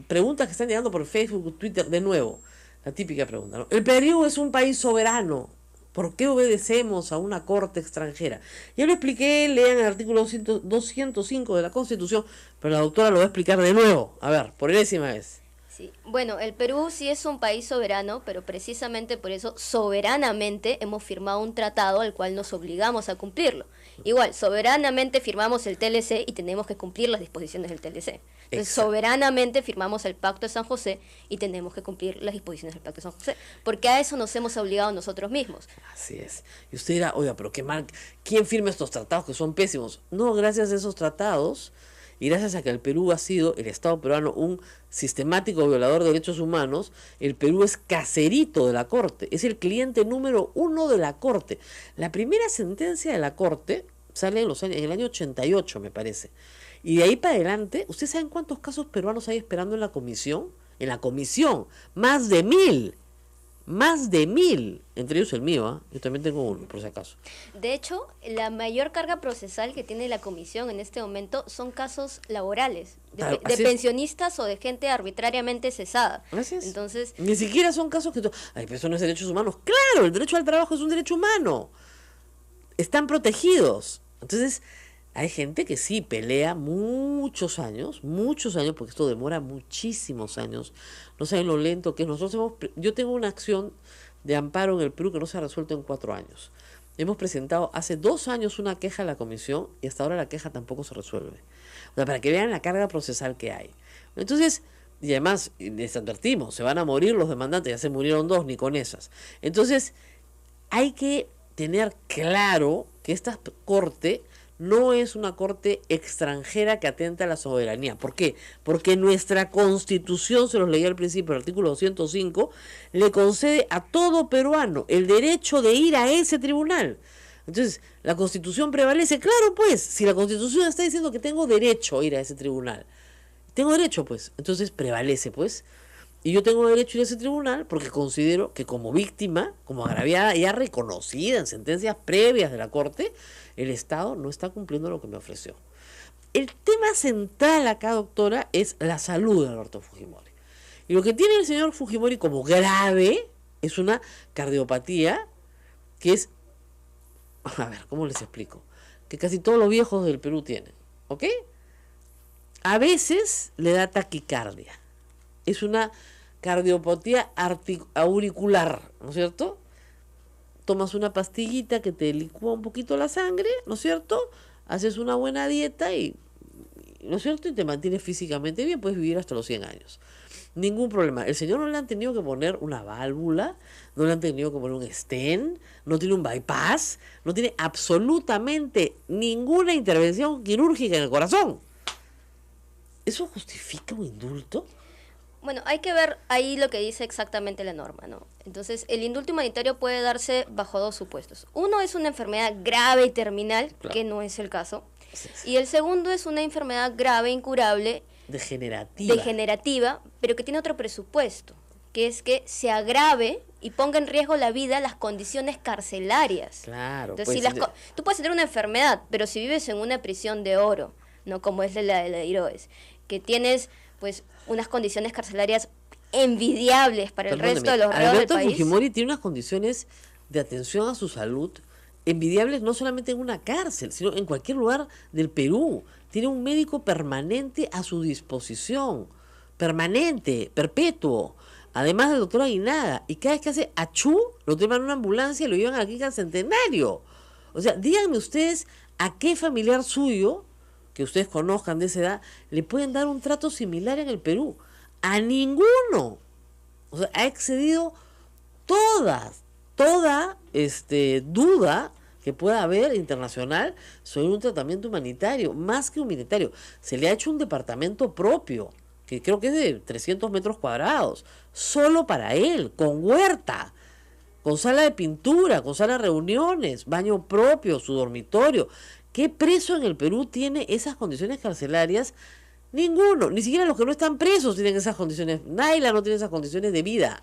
C: preguntas que están llegando por Facebook, Twitter, de nuevo. La típica pregunta, ¿no? El Perú es un país soberano. ¿Por qué obedecemos a una corte extranjera? Ya lo expliqué, lean el artículo 205 de la Constitución, pero la doctora lo va a explicar de nuevo. A ver, por enésima vez.
E: sí. Bueno, el Perú sí es un país soberano, pero precisamente por eso, soberanamente, hemos firmado un tratado al cual nos obligamos a cumplirlo. Igual, soberanamente firmamos el TLC y tenemos que cumplir las disposiciones del TLC. Entonces,
C: Exacto.
E: soberanamente firmamos el Pacto de San José y tenemos que cumplir las disposiciones del Pacto de San José, porque a eso nos hemos obligado nosotros mismos.
C: Así es. Y usted dirá, oiga, pero qué mal, ¿quién firma estos tratados que son pésimos? No, gracias a esos tratados y gracias a que el Perú ha sido, el Estado peruano, un sistemático violador de derechos humanos, el Perú es caserito de la Corte, es el cliente número 1 de la Corte. La primera sentencia de la Corte sale en el año 88, me parece. Y de ahí para adelante, ¿ustedes saben cuántos casos peruanos hay esperando en la comisión? En la comisión, más de 1000. Más de 1000. Entre ellos el mío, ¿ah? Yo también tengo uno, por si acaso.
E: De hecho, la mayor carga procesal que tiene la comisión en este momento son casos laborales,
C: Claro,
E: de
C: así es.
E: pensionistas o de gente arbitrariamente cesada.
C: Así es.
E: Entonces,
C: Ni siquiera son casos que... Ay, pero eso no es derechos humanos. Claro, el derecho al trabajo es un derecho humano. Están protegidos. Entonces, hay gente que sí pelea muchos años, porque esto demora muchísimos años. No saben lo lento que es. Yo tengo una acción de amparo en el Perú que no se ha resuelto en 4 años. Hemos presentado hace 2 años una queja a la comisión y hasta ahora la queja tampoco se resuelve. O sea, para que vean la carga procesal que hay. Entonces, y además, les advertimos, se van a morir los demandantes, ya se murieron 2, ni con esas. Entonces, hay que tener claro que esta corte no es una corte extranjera que atenta a la soberanía. ¿Por qué? Porque nuestra Constitución, se los leí al principio, el artículo 205, le concede a todo peruano el derecho de ir a ese tribunal. Entonces, la Constitución prevalece. Claro, pues, si la Constitución está diciendo que tengo derecho a ir a ese tribunal, tengo derecho, pues, entonces prevalece, pues. Y yo tengo derecho a ir a ese tribunal porque considero que como víctima, como agraviada, ya reconocida en sentencias previas de la Corte, el Estado no está cumpliendo lo que me ofreció. El tema central acá, doctora, es la salud de Alberto Fujimori. Y lo que tiene el señor Fujimori como grave es una cardiopatía que es, a ver, ¿cómo les explico? Que casi todos los viejos del Perú tienen, ¿ok? A veces le da taquicardia. Es una cardiopatía auricular, ¿no es cierto? Tomas una pastillita que te licúa un poquito la sangre, ¿no es cierto? Haces una buena dieta y ¿no es cierto? Y te mantienes físicamente bien, puedes vivir hasta los 100 años. Ningún problema. El señor no le han tenido que poner una válvula, no le han tenido que poner un stent, no tiene un bypass, no tiene absolutamente ninguna intervención quirúrgica en el corazón. ¿Eso justifica un indulto?
E: Bueno, hay que ver ahí lo que dice exactamente la norma, ¿no? Entonces, el indulto humanitario puede darse bajo 2 supuestos. Uno es una enfermedad grave y terminal, claro, que no es el caso. Y el segundo es una enfermedad grave, incurable, degenerativa, pero que tiene otro presupuesto, que es que se agrave y ponga en riesgo la vida las condiciones carcelarias.
C: Claro.
E: Entonces, tú puedes tener una enfermedad, pero si vives en una prisión de oro, no como es la de Iroes, que tienes pues unas condiciones carcelarias envidiables para el resto de los reos del
C: Alberto
E: país.
C: Fujimori tiene unas condiciones de atención a su salud envidiables no solamente en una cárcel, sino en cualquier lugar del Perú. Tiene un médico permanente a su disposición, permanente, perpetuo, además del doctor Aguinaga, y cada vez que hace achú, lo llevan en una ambulancia y lo llevan aquí al Centenario. O sea, díganme ustedes a qué familiar suyo que ustedes conozcan de esa edad, le pueden dar un trato similar en el Perú. A ninguno. O sea, ha excedido toda duda que pueda haber internacional sobre un tratamiento humanitario, más que humanitario. Se le ha hecho un departamento propio, que creo que es de 300 metros cuadrados, solo para él, con huerta, con sala de pintura, con sala de reuniones, baño propio, su dormitorio. ¿Qué preso en el Perú tiene esas condiciones carcelarias? Ninguno, ni siquiera los que no están presos tienen esas condiciones. Naila no tiene esas condiciones de vida.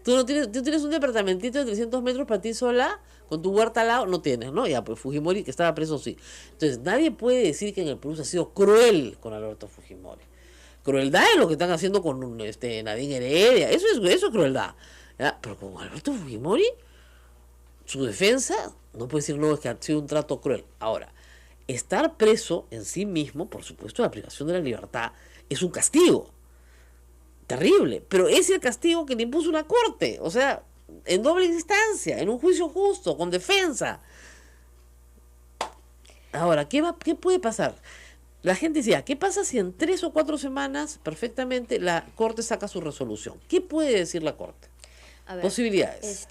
C: Tú tienes un departamentito de 300 metros para ti sola, con tu huerta al lado, no tienes, ¿no? Ya, pues Fujimori, que estaba preso, sí. Entonces, nadie puede decir que en el Perú se ha sido cruel con Alberto Fujimori. Crueldad es lo que están haciendo con Nadine Heredia. Eso es crueldad. ¿Ya? Pero con Alberto Fujimori, su defensa, no puede decir no, es que ha sido un trato cruel. Ahora, estar preso en sí mismo, por supuesto, la privación de la libertad, es un castigo terrible, pero es el castigo que le impuso una corte, o sea, en doble instancia, en un juicio justo, con defensa. Ahora, ¿qué puede pasar? La gente decía, ¿qué pasa si en 3 o 4 semanas perfectamente la corte saca su resolución? ¿Qué puede decir la corte?
E: A ver,
C: posibilidades.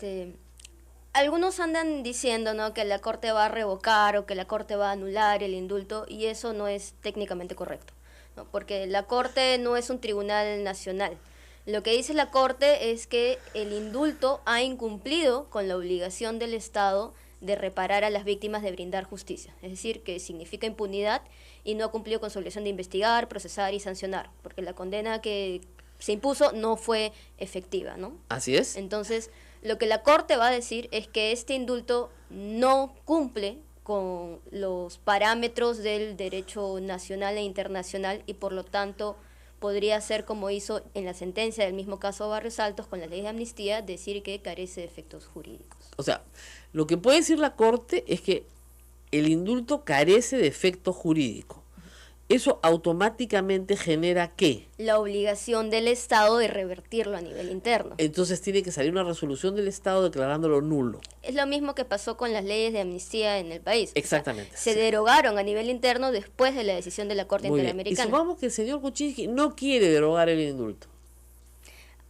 E: Algunos andan diciendo, ¿no?, que la corte va a revocar o que la corte va a anular el indulto, y eso no es técnicamente correcto, ¿no? Porque la corte no es un tribunal nacional. Lo que dice la corte es que el indulto ha incumplido con la obligación del Estado de reparar a las víctimas, de brindar justicia. Es decir, que significa impunidad y no ha cumplido con su obligación de investigar, procesar y sancionar, porque la condena que se impuso no fue efectiva, ¿no?
C: Así es.
E: Entonces, lo que la Corte va a decir es que este indulto no cumple con los parámetros del derecho nacional e internacional y por lo tanto podría ser, como hizo en la sentencia del mismo caso Barrios Altos con la ley de amnistía, decir que carece de efectos jurídicos.
C: O sea, lo que puede decir la Corte es que el indulto carece de efecto jurídico. eso automáticamente genera ¿qué?
E: La obligación del Estado de revertirlo a nivel interno.
C: Entonces tiene que salir una resolución del Estado declarándolo nulo.
E: Es lo mismo que pasó con las leyes de amnistía en el país.
C: Exactamente.
E: O sea, se
C: Sí.
E: derogaron a nivel interno después de la decisión de la Corte
C: Muy bien. Y
E: Interamericana.
C: supongamos que el señor Kuczynski no quiere derogar el indulto.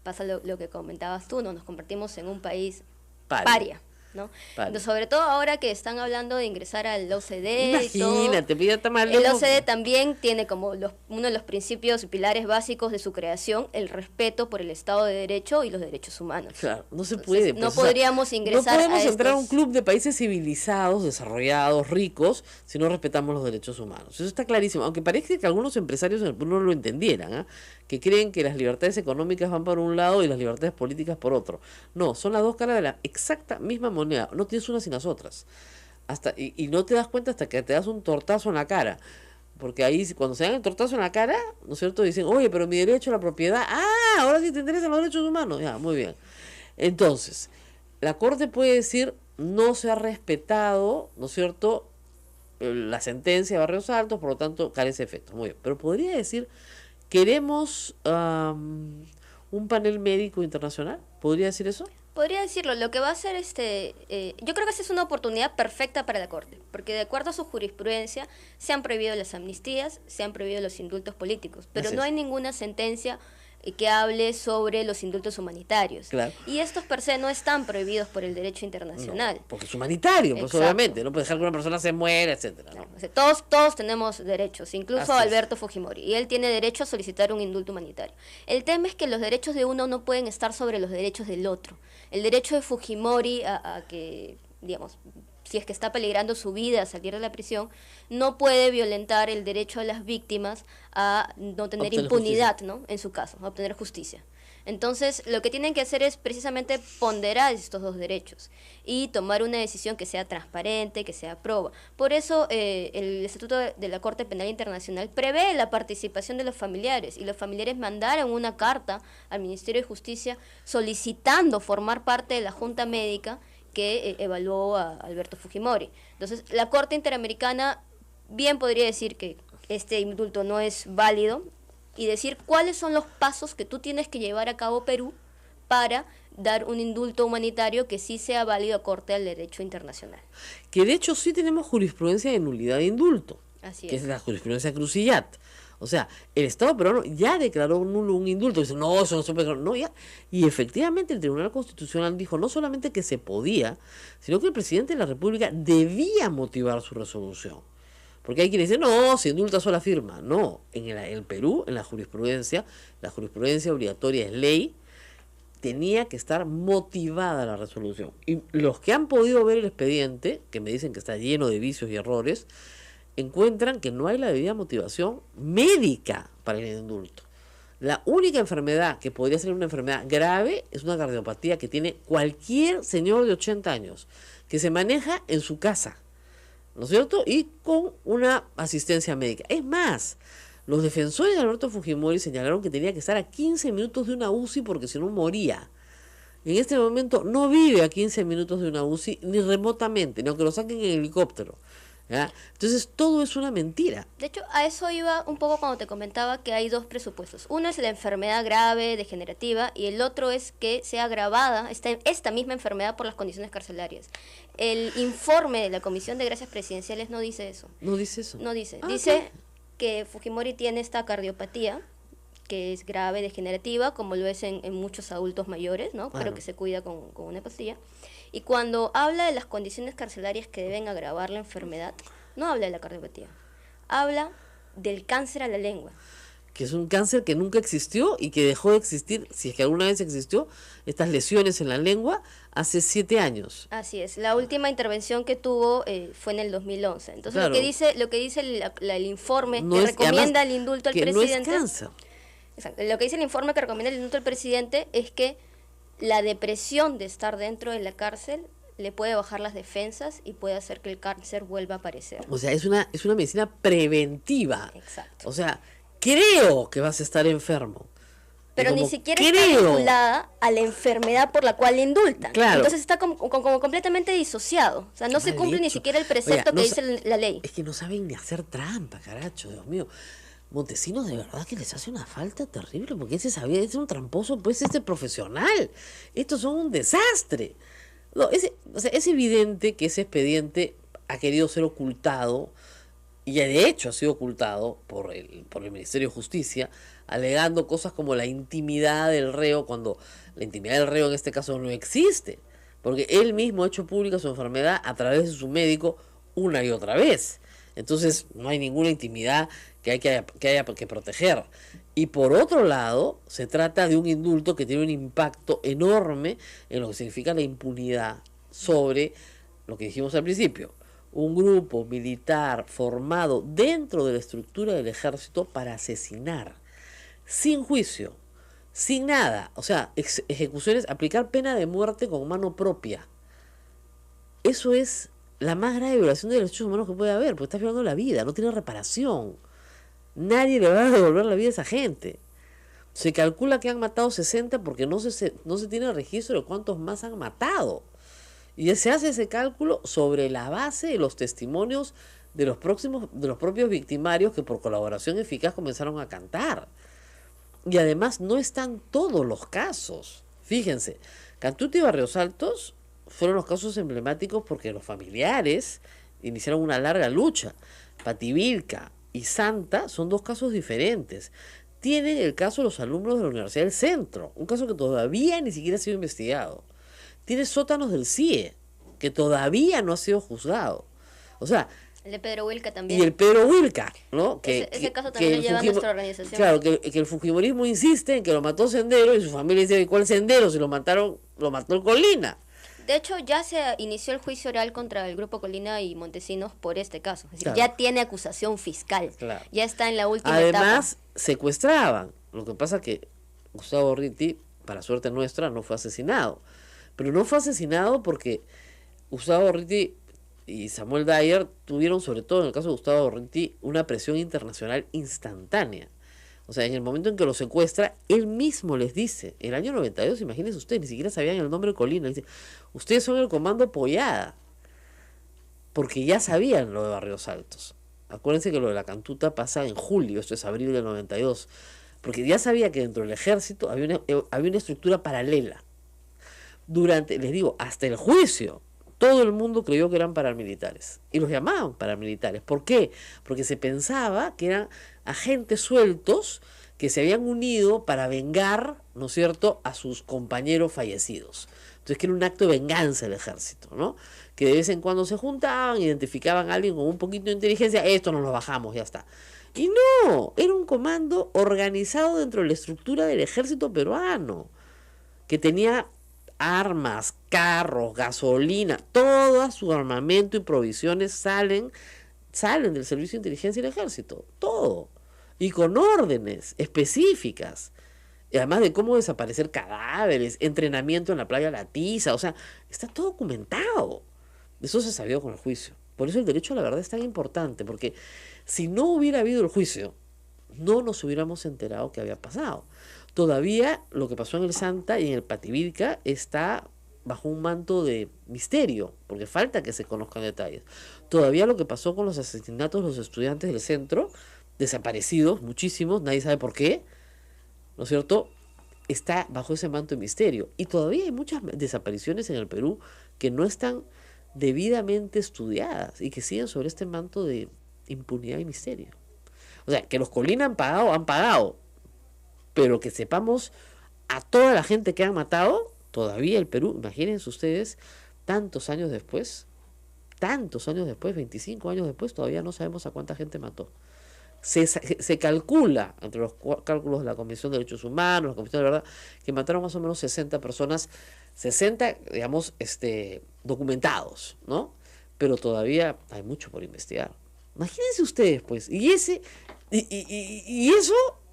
E: Pasa lo que comentabas tú, ¿no? Nos convertimos en un país
C: Paria.
E: paria, ¿no?
C: Paria.
E: Entonces, sobre todo ahora que están hablando de ingresar al OCDE y todo,
C: Imagínate, pues ya está más
E: el
C: lejos.
E: OCDE también tiene como uno de los principios y pilares básicos de su creación el respeto por el Estado de Derecho y los derechos humanos.
C: Claro, no se
E: Entonces,
C: puede.
E: no
C: o sea,
E: podríamos ingresar
C: no podemos
E: a
C: entrar a un
E: estos-
C: club de países civilizados, desarrollados, ricos, si no respetamos los derechos humanos. Eso está clarísimo. Aunque parece que algunos empresarios en el Perú no lo entendieran, ¿ah? Que creen que las libertades económicas van por un lado y las libertades políticas por otro. No, son las dos caras de la exacta misma moneda. No tienes unas sin las otras. Y no te das cuenta hasta que te das un tortazo en la cara. Porque ahí, cuando se dan el tortazo en la cara, ¿no es cierto? Dicen, oye, pero mi derecho a la propiedad, ahora sí te interesan los derechos humanos. Ya, muy bien. Entonces, la Corte puede decir, no se ha respetado, ¿no es cierto?, la sentencia de Barrios Altos, por lo tanto, carece de efecto. Muy bien. Pero podría decir, queremos un panel médico internacional. ¿Podría decir eso?
E: Podría decirlo, lo que va a hacer yo creo que esa es una oportunidad perfecta para la Corte, porque de acuerdo a su jurisprudencia se han prohibido las amnistías, se han prohibido los indultos políticos, pero
C: Así
E: no
C: es.
E: hay ninguna sentencia que hable sobre los indultos humanitarios.
C: Claro.
E: Y estos per se no están prohibidos por el derecho internacional.
C: No, porque es humanitario, pues
E: Exacto.
C: obviamente. No puede dejar que una persona se muera, etcétera, ¿no?
E: O sea, todos tenemos derechos, incluso
C: Así es.
E: Alberto Fujimori, y él tiene derecho a solicitar un indulto humanitario. El tema es que los derechos de uno no pueden estar sobre los derechos del otro. El derecho de Fujimori a que, digamos, si es que está peligrando su vida a salir de la prisión, no puede violentar el derecho a las víctimas a no tener
C: Obtener
E: impunidad, ¿no? En su caso, a obtener justicia. Entonces, lo que tienen que hacer es precisamente ponderar estos dos derechos y tomar una decisión que sea transparente, que sea proba. Por eso, el Estatuto de la Corte Penal Internacional prevé la participación de los familiares, y los familiares mandaron una carta al Ministerio de Justicia solicitando formar parte de la Junta Médica que evaluó a Alberto Fujimori. Entonces, la Corte Interamericana bien podría decir que este indulto no es válido y decir cuáles son los pasos que tú tienes que llevar a cabo, Perú, para dar un indulto humanitario que sí sea válido acorde al derecho internacional.
C: Que de hecho sí tenemos jurisprudencia de nulidad de indulto,
E: Así
C: que
E: es.
C: es la jurisprudencia Crucillat. O sea, el Estado peruano ya declaró nulo un indulto. Dice, no, eso no se puede. No, ya. Y efectivamente el Tribunal Constitucional dijo no solamente que se podía, sino que el presidente de la República debía motivar su resolución. Porque hay quienes dicen, no, se indulta sola firma. No, en el Perú, en la jurisprudencia obligatoria es ley, tenía que estar motivada la resolución. Y los que han podido ver el expediente, que me dicen que está lleno de vicios y errores, encuentran que no hay la debida motivación médica para el indulto. La única enfermedad que podría ser una enfermedad grave es una cardiopatía que tiene cualquier señor de 80 años, que se maneja en su casa, ¿no es cierto? Y con una asistencia médica. Es más, los defensores de Alberto Fujimori señalaron que tenía que estar a 15 minutos de una UCI porque si no moría. En este momento no vive a 15 minutos de una UCI ni remotamente, ni aunque lo saquen en helicóptero. ¿Ya? Entonces todo es una mentira.
E: De hecho, a eso iba un poco cuando te comentaba que hay dos presupuestos. Uno es la enfermedad grave, degenerativa, y el otro es que sea agravada esta misma enfermedad por las condiciones carcelarias. El informe de la Comisión de Gracias Presidenciales no dice eso.
C: No dice eso.
E: No dice.
C: Ah,
E: Dice que Fujimori tiene esta cardiopatía, que es grave, degenerativa, como lo es en muchos adultos mayores, ¿no?
C: Claro.
E: Pero que se cuida con una pastilla. Y cuando habla de las condiciones carcelarias que deben agravar la enfermedad, no habla de la cardiopatía, habla del cáncer a la lengua.
C: Que es un cáncer que nunca existió y que dejó de existir, si es que alguna vez existió, estas lesiones en la lengua hace 7 años.
E: Así es, la última intervención que tuvo fue en el 2011. Entonces
C: Claro.
E: lo que dice el informe
C: No
E: que
C: es-
E: recomienda
C: además,
E: el indulto al
C: que
E: presidente.
C: no es cáncer.
E: Exacto, lo que dice el informe que recomienda el indulto al presidente es que la depresión de estar dentro de la cárcel le puede bajar las defensas y puede hacer que el cáncer vuelva a aparecer.
C: O sea, es una medicina preventiva.
E: Exacto.
C: O sea, creo que vas a estar enfermo.
E: Pero
C: Y
E: ni
C: como
E: siquiera está
C: creo-
E: vinculada a la enfermedad por la cual le indultan.
C: Claro.
E: Entonces está como completamente disociado. O sea, no se
C: Mal
E: cumple ni
C: hecho.
E: siquiera el precepto
C: Oiga, no
E: que
C: sa-
E: dice la ley.
C: Es que no saben ni hacer trampa, caracho, Dios mío. Montesinos de verdad que les hace una falta terrible, porque ese sabía, es un tramposo, pues profesional. Estos son un desastre. No, o sea, es evidente que ese expediente ha querido ser ocultado, y de hecho ha sido ocultado por el Ministerio de Justicia, alegando cosas como la intimidad del reo, cuando la intimidad del reo en este caso no existe, porque él mismo ha hecho pública su enfermedad a través de su médico una y otra vez. Entonces no hay ninguna intimidad que haya que proteger. Y por otro lado, se trata de un indulto que tiene un impacto enorme en lo que significa la impunidad sobre lo que dijimos al principio, un grupo militar formado dentro de la estructura del ejército para asesinar, sin juicio, sin nada, o sea, ejecuciones, aplicar pena de muerte con mano propia. Eso es la más grave violación de derechos humanos que puede haber, porque estás violando la vida, no tiene reparación. Nadie le va a devolver la vida a esa gente. Se calcula que han matado 60 porque no se tiene registro de cuántos más han matado. Y se hace ese cálculo sobre la base de los testimonios de los propios victimarios que por colaboración eficaz comenzaron a cantar. Y además no están todos los casos. Fíjense, Cantuta y Barrios Altos fueron los casos emblemáticos porque los familiares iniciaron una larga lucha. Pativilca y Santa son dos casos diferentes. Tienen el caso de los alumnos de la Universidad del Centro, un caso que todavía ni siquiera ha sido investigado. Tiene Sótanos del CIE, que todavía no ha sido juzgado. O sea,
E: El de Pedro Wilca también.
C: y el Pedro Wilca, ¿no?
E: Ese caso también lo lleva nuestra organización.
C: Claro, que el fujimorismo insiste en que lo mató Sendero y su familia dice, ¿cuál Sendero? Si lo mató el Colina.
E: De hecho, ya se inició el juicio oral contra el Grupo Colina y Montesinos por este caso. Es decir,
C: Claro.
E: ya tiene acusación fiscal.
C: Claro.
E: Ya está en la última etapa.
C: Además, secuestraban. Lo que pasa que Gustavo Ritti, para suerte nuestra, no fue asesinado. Pero no fue asesinado porque Gustavo Ritti y Samuel Dyer tuvieron, sobre todo en el caso de Gustavo Ritti, una presión internacional instantánea. O sea, en el momento en que lo secuestra, él mismo les dice, en el año 92, imagínense ustedes, ni siquiera sabían el nombre de Colina, dice, ustedes son el comando Pollada, porque ya sabían lo de Barrios Altos. Acuérdense que lo de la Cantuta pasa en julio, esto es abril del 92, porque ya sabía que dentro del ejército había una estructura paralela. Les digo, hasta el juicio, todo el mundo creyó que eran paramilitares, y los llamaban paramilitares. ¿Por qué? Porque se pensaba que eran agentes sueltos que se habían unido para vengar, ¿no es cierto?, a sus compañeros fallecidos. Entonces, que era un acto de venganza del ejército, ¿no? Que de vez en cuando se juntaban, identificaban a alguien con un poquito de inteligencia, esto nos lo bajamos, ya está. Y no, era un comando organizado dentro de la estructura del ejército peruano, que tenía armas, carros, gasolina, todo su armamento y provisiones salen del servicio de inteligencia y el ejército, todo, y con órdenes específicas, y además de cómo desaparecer cadáveres, entrenamiento en la playa La Tiza, o sea, está todo documentado. Eso se sabía con el juicio. Por eso el derecho a la verdad es tan importante, porque si no hubiera habido el juicio, no nos hubiéramos enterado que había pasado. Todavía lo que pasó en el Santa y en el Pativilca está bajo un manto de misterio, porque falta que se conozcan detalles. Todavía lo que pasó con los asesinatos de los estudiantes del centro, desaparecidos, muchísimos, nadie sabe por qué, ¿no es cierto?, está bajo ese manto de misterio. Y todavía hay muchas desapariciones en el Perú que no están debidamente estudiadas y que siguen sobre este manto de impunidad y misterio. O sea, que los Colina han pagado, pero que sepamos a toda la gente que han matado, todavía el Perú, imagínense ustedes, tantos años después, 25 años después, todavía no sabemos a cuánta gente mató. Se calcula, entre los cálculos de la Comisión de Derechos Humanos, la Comisión de Verdad, que mataron más o menos 60 personas, 60, digamos, documentados, ¿no? Pero todavía hay mucho por investigar. Imagínense ustedes, pues, y eso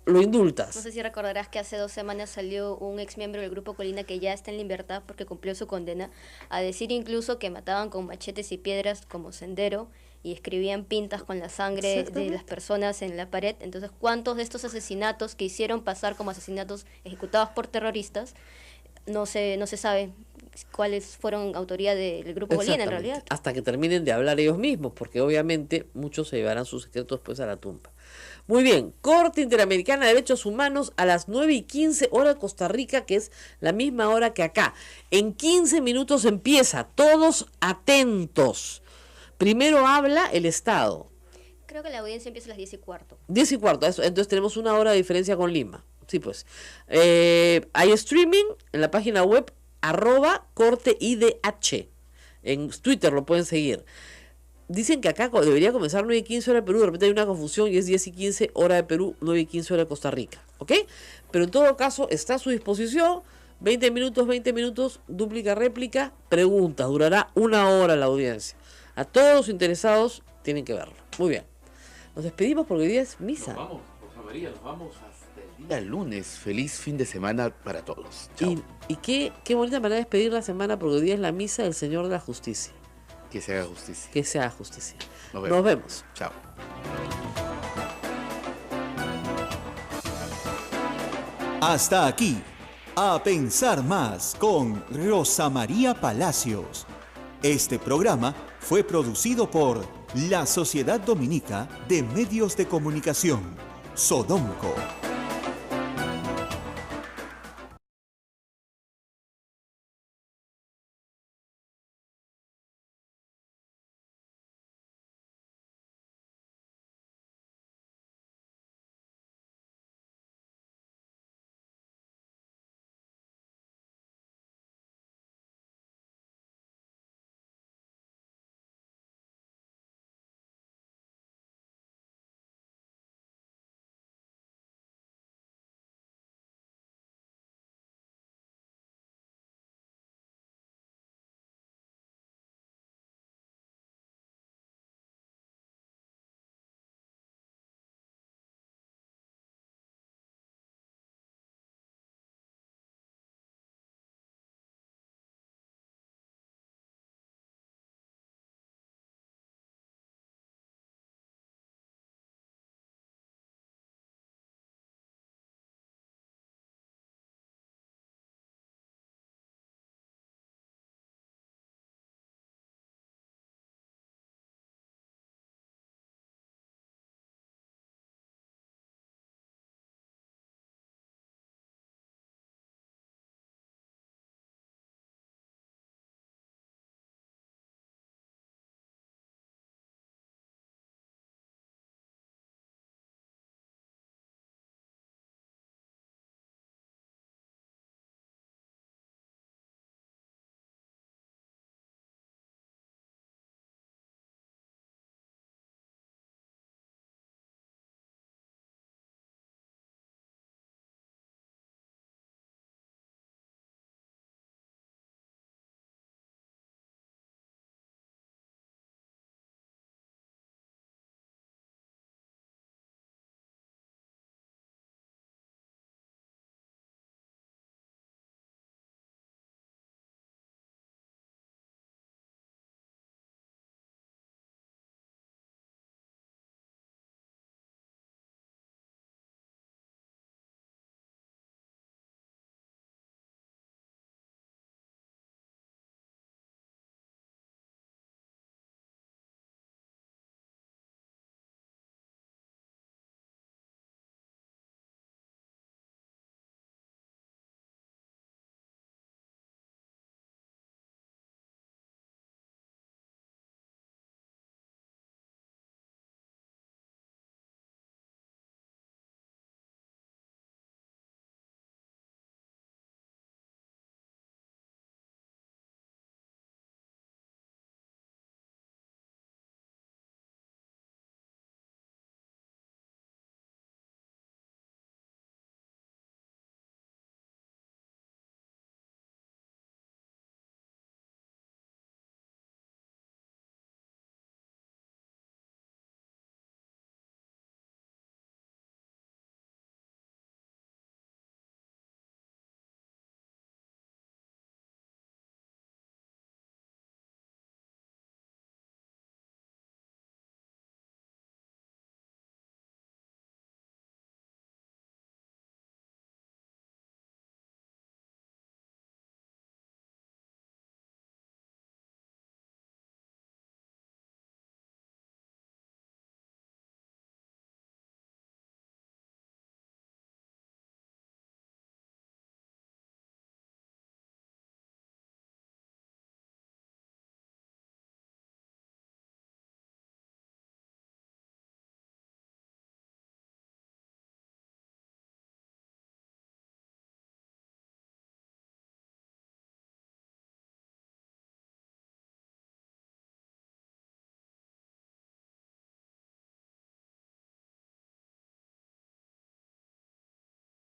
C: lo indultas.
E: No sé si recordarás que hace 2 semanas salió un ex miembro del Grupo Colina que ya está en libertad porque cumplió su condena, a decir incluso que mataban con machetes y piedras como Sendero y escribían pintas con la sangre de
C: Exactamente.
E: las personas en la pared. Entonces, ¿cuántos de estos asesinatos que hicieron pasar como asesinatos ejecutados por terroristas no se sabe cuáles fueron autoría del grupo Bolívar en
C: Exactamente.
E: realidad?
C: Hasta que terminen de hablar ellos mismos, porque obviamente muchos se llevarán sus secretos después a la tumba. Muy bien, Corte Interamericana de Derechos Humanos a las 9:15 hora de Costa Rica, que es la misma hora que acá. En 15 minutos empieza, todos atentos. Primero habla el Estado.
E: Creo que la audiencia empieza a las 10:15.
C: 10:15, entonces tenemos una hora de diferencia con Lima. Sí, pues. Hay streaming en la página web @corteidh. En Twitter lo pueden seguir. Dicen que acá debería comenzar 9:15 hora de Perú, de repente hay una confusión y es 10:15 hora de Perú, 9:15 hora de Costa Rica, ¿ok? Pero en todo caso está a su disposición, 20 minutos, dúplica réplica, preguntas, durará una hora la audiencia. A todos los interesados tienen que verlo. Muy bien. Nos despedimos porque hoy día es misa.
B: Nos vamos, Rosa María, nos vamos hasta el día lunes. Feliz fin de semana para todos. Chao.
C: Y qué bonita manera de despedir la semana porque hoy día es la misa del Señor de la Justicia.
B: Que se haga justicia.
C: Que sea justicia.
B: Nos vemos.
C: Nos vemos.
B: Chao.
A: Hasta aquí, A Pensar Más con Rosa María Palacios. Este programa fue producido por la Sociedad Dominica de Medios de Comunicación, Sodomco.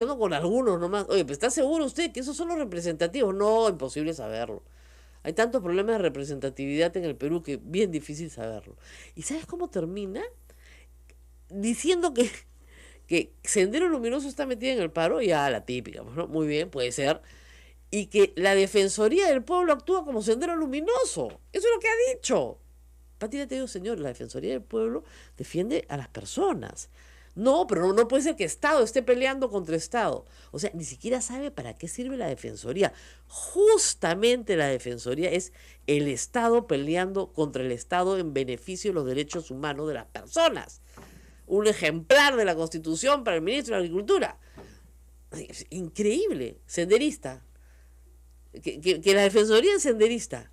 C: trabajando con algunos nomás. Oye, ¿pero está seguro usted que esos son los representativos? No, imposible saberlo. Hay tantos problemas de representatividad en el Perú que es bien difícil saberlo. ¿Y sabes cómo termina? Diciendo que Sendero Luminoso está metida en el paro, ya la típica, pues, ¿no? Muy bien, puede ser. Y que la Defensoría del Pueblo actúa como Sendero Luminoso. Eso es lo que ha dicho. Pati, te digo, señor, la Defensoría del Pueblo defiende a las personas. No, pero no puede ser que Estado esté peleando contra Estado. O sea, ni siquiera sabe para qué sirve la Defensoría. Justamente la Defensoría es el Estado peleando contra el Estado en beneficio de los derechos humanos de las personas. Un ejemplar de la Constitución para el ministro de Agricultura. Increíble, senderista. Que la Defensoría es senderista.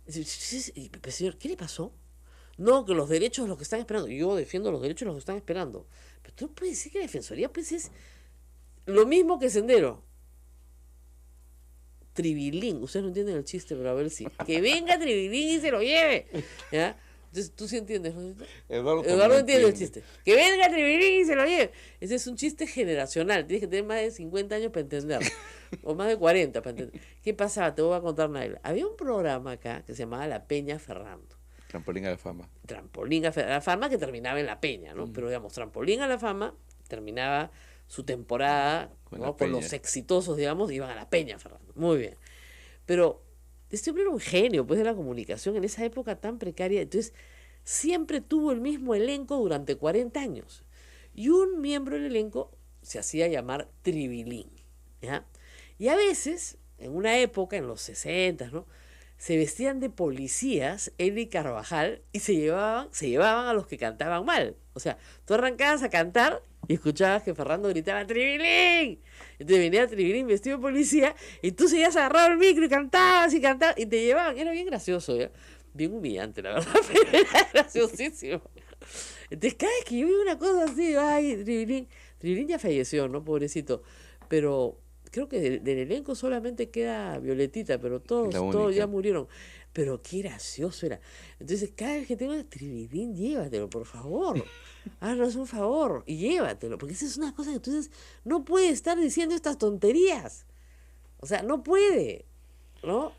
C: Señor, ¿qué le pasó? No, que los derechos de los que están esperando. Yo defiendo los derechos de los que están esperando. Pero tú no puedes decir que la Defensoría pues, es lo mismo que Sendero. Tribilín. Ustedes no entienden el chiste, pero a ver si. Que venga Tribilín y se lo lleve. ¿Ya? Entonces, ¿tú sí entiendes, ¿no? Eduardo entiende el chiste. Que venga Tribilín y se lo lleve. Ese es un chiste generacional. Tienes que tener más de 50 años para entenderlo. O más de 40 para entender. ¿Qué pasaba? Te voy a contar, Naila. Había un programa acá que se llamaba La Peña Ferrando.
B: Trampolín a la fama.
C: Trampolín a la fama, que terminaba en La Peña, ¿no? Pero digamos, Trampolín a la fama terminaba su temporada, ¿no? Con los exitosos, digamos, iban a La Peña Ferrando. Muy bien. Pero este hombre era un genio, pues, de la comunicación en esa época tan precaria. Entonces, siempre tuvo el mismo elenco durante 40 años. Y un miembro del elenco se hacía llamar Tribilín, ¿ya? Y a veces, en una época, en los 60, ¿no?, se vestían de policías, él y Carvajal, y se llevaban a los que cantaban mal. O sea, tú arrancabas a cantar y escuchabas que Ferrando gritaba ¡Tribilín! Entonces venía Tribilín vestido de policía y tú seguías agarrado el micro y cantabas y te llevaban. Era bien gracioso, ¿ya? Bien humillante, la verdad, pero era graciosísimo. Entonces cada vez que yo veo una cosa así, ay, Tribilín ya falleció, ¿no? Pobrecito. Pero creo que del elenco solamente queda Violetita, pero todos ya murieron. Pero qué gracioso era. Entonces, cada vez que tengo el Tribilín, llévatelo, por favor. Haznos un favor y llévatelo. Porque esa es una cosa que tú dices, no puede estar diciendo estas tonterías. O sea, no puede, ¿no?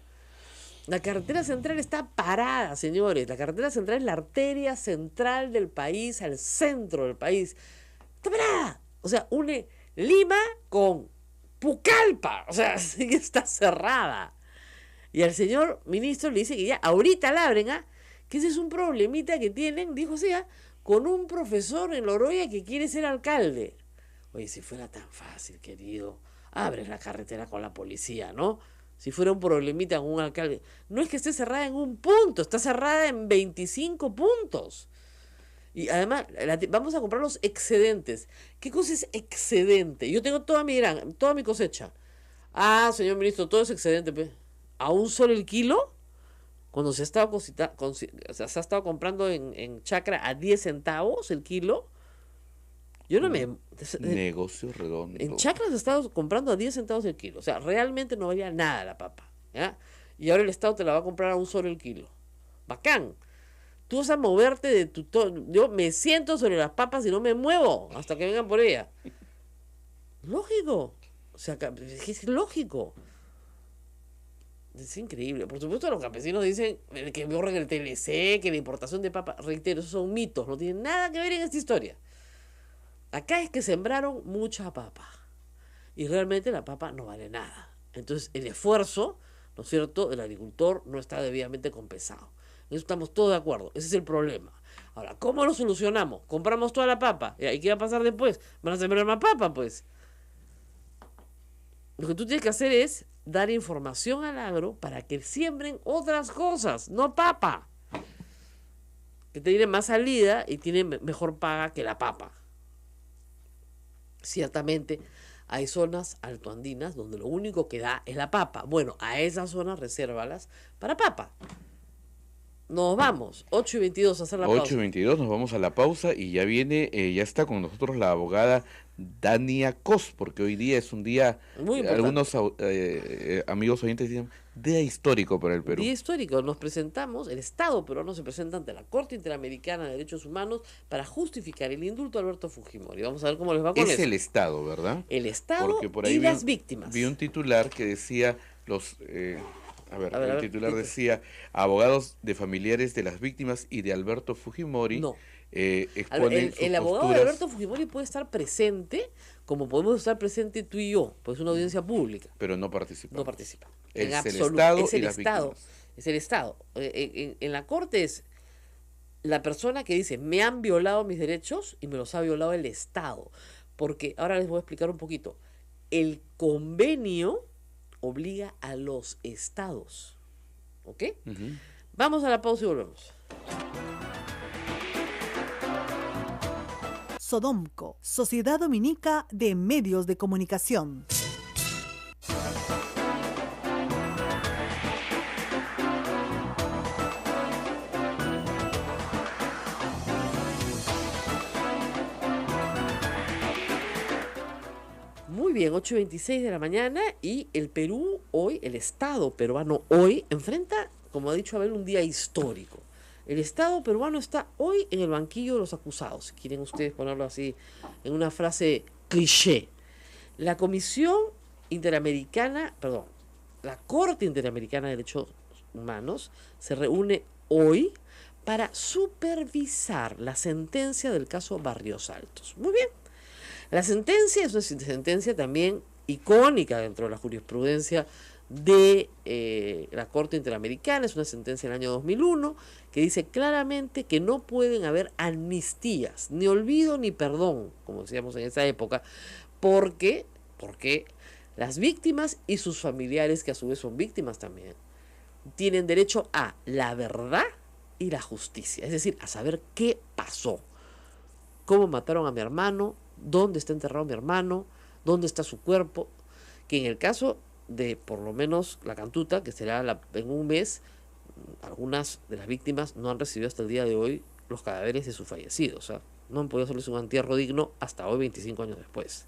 C: La carretera central está parada, señores. La carretera central es la arteria central del país, al centro del país. Está parada. O sea, une Lima con Pucallpa, o sea, sí que está cerrada. Y al señor ministro le dice que ya ahorita la abren, que ese es un problemita que tienen, dijo con un profesor en Loroya que quiere ser alcalde. Oye, si fuera tan fácil, querido, abres la carretera con la policía, ¿no? Si fuera un problemita con un alcalde. No es que esté cerrada en un punto, está cerrada en 25 puntos. Y además, vamos a comprar los excedentes. ¿Qué cosa es excedente? Yo tengo toda mi cosecha. Señor ministro, todo es excedente. Pues. ¿A un solo el kilo? Cuando se ha estado comprando en Chacra a 10 centavos el kilo. Yo no me...
B: Negocio redondo.
C: En Chacra se ha estado comprando a 10 centavos el kilo. O sea, realmente no valía nada la papa. ¿Ya? Y ahora el Estado te la va a comprar a un solo el kilo. Bacán. Tú vas a moverte de tu... Yo me siento sobre las papas y no me muevo hasta que vengan por ella. Lógico. O sea, es lógico. Es increíble. Por supuesto, los campesinos dicen que borren el TLC, que la importación de papas... Reitero, esos son mitos. No tienen nada que ver en esta historia. Acá es que sembraron mucha papa. Y realmente la papa no vale nada. Entonces, el esfuerzo, ¿no es cierto?, del agricultor no está debidamente compensado. En eso estamos todos de acuerdo. Ese es el problema. Ahora, ¿cómo lo solucionamos? Compramos toda la papa. ¿Y qué va a pasar después? Van a sembrar más papa, pues. Lo que tú tienes que hacer es dar información al agro para que siembren otras cosas, no papa. Que tiene más salida y tiene mejor paga que la papa. Ciertamente, hay zonas altoandinas donde lo único que da es la papa. Bueno, a esas zonas resérvalas para papa. Nos vamos, 8:22 a hacer la pausa.
B: 8:22, nos vamos a la pausa y ya viene, ya está con nosotros la abogada Dania Cos, porque hoy día es un día,
C: Muy importante.
B: algunos amigos oyentes dicen, día histórico para el Perú.
C: Día histórico, nos presentamos, el Estado peruano se presenta ante la Corte Interamericana de Derechos Humanos para justificar el indulto a Alberto Fujimori. Vamos a ver cómo les va con
B: Es
C: eso.
B: el Estado, ¿verdad?
C: El Estado
B: Porque por ahí
C: y
B: vi
C: las
B: un-
C: víctimas.
B: Vi un titular que decía
C: A ver,
B: el titular
C: dime.
B: decía abogados de familiares de las víctimas y de Alberto Fujimori
C: No.
B: exponen sus
C: El abogado de
B: posturas,
C: Alberto Fujimori puede estar presente, como podemos estar presente tú y yo, pues es una audiencia pública.
B: pero no participa.
C: No participa.
B: Es
C: En
B: el
C: absoluto.
B: Estado
C: Es el
B: y las
C: Estado.
B: víctimas.
C: Es el Estado. En la corte es la persona que dice, me han violado mis derechos y me los ha violado el Estado. Porque, ahora les voy a explicar un poquito, el convenio obliga a los estados. ¿Ok?
B: Ujú.
C: Vamos a la pausa y volvemos.
D: Sodomco, Sociedad Dominica de Medios de Comunicación.
C: Muy bien, 8:26 de la mañana y el Perú hoy, el Estado peruano hoy, enfrenta, como ha dicho Abel, un día histórico. El Estado peruano está hoy en el banquillo de los acusados, si quieren ustedes ponerlo así en una frase cliché. La Comisión Interamericana, perdón, la Corte Interamericana de Derechos Humanos se reúne hoy para supervisar la sentencia del caso Barrios Altos. Muy bien. La sentencia es una sentencia también icónica dentro de la jurisprudencia de la Corte Interamericana, es una sentencia del año 2001 que dice claramente que no pueden haber amnistías, ni olvido ni perdón, como decíamos en esa época, porque las víctimas y sus familiares, que a su vez son víctimas también, tienen derecho a la verdad y la justicia, es decir, a saber qué pasó, cómo mataron a mi hermano, dónde está enterrado mi hermano, dónde está su cuerpo, que en el caso de por lo menos la Cantuta, que será en un mes, algunas de las víctimas no han recibido hasta el día de hoy los cadáveres de sus fallecidos, ¿ah? No han podido hacerles un entierro digno hasta hoy, 25 años después.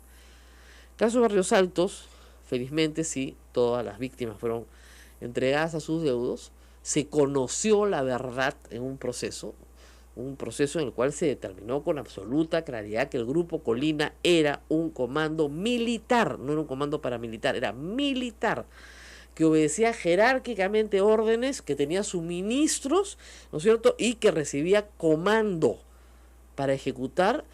C: Caso Barrios Altos, felizmente sí, todas las víctimas fueron entregadas a sus deudos, se conoció la verdad en un proceso en el cual se determinó con absoluta claridad que el Grupo Colina era un comando militar, no era un comando paramilitar, era militar, que obedecía jerárquicamente órdenes, que tenía suministros, ¿no es cierto?, y que recibía comando para ejecutar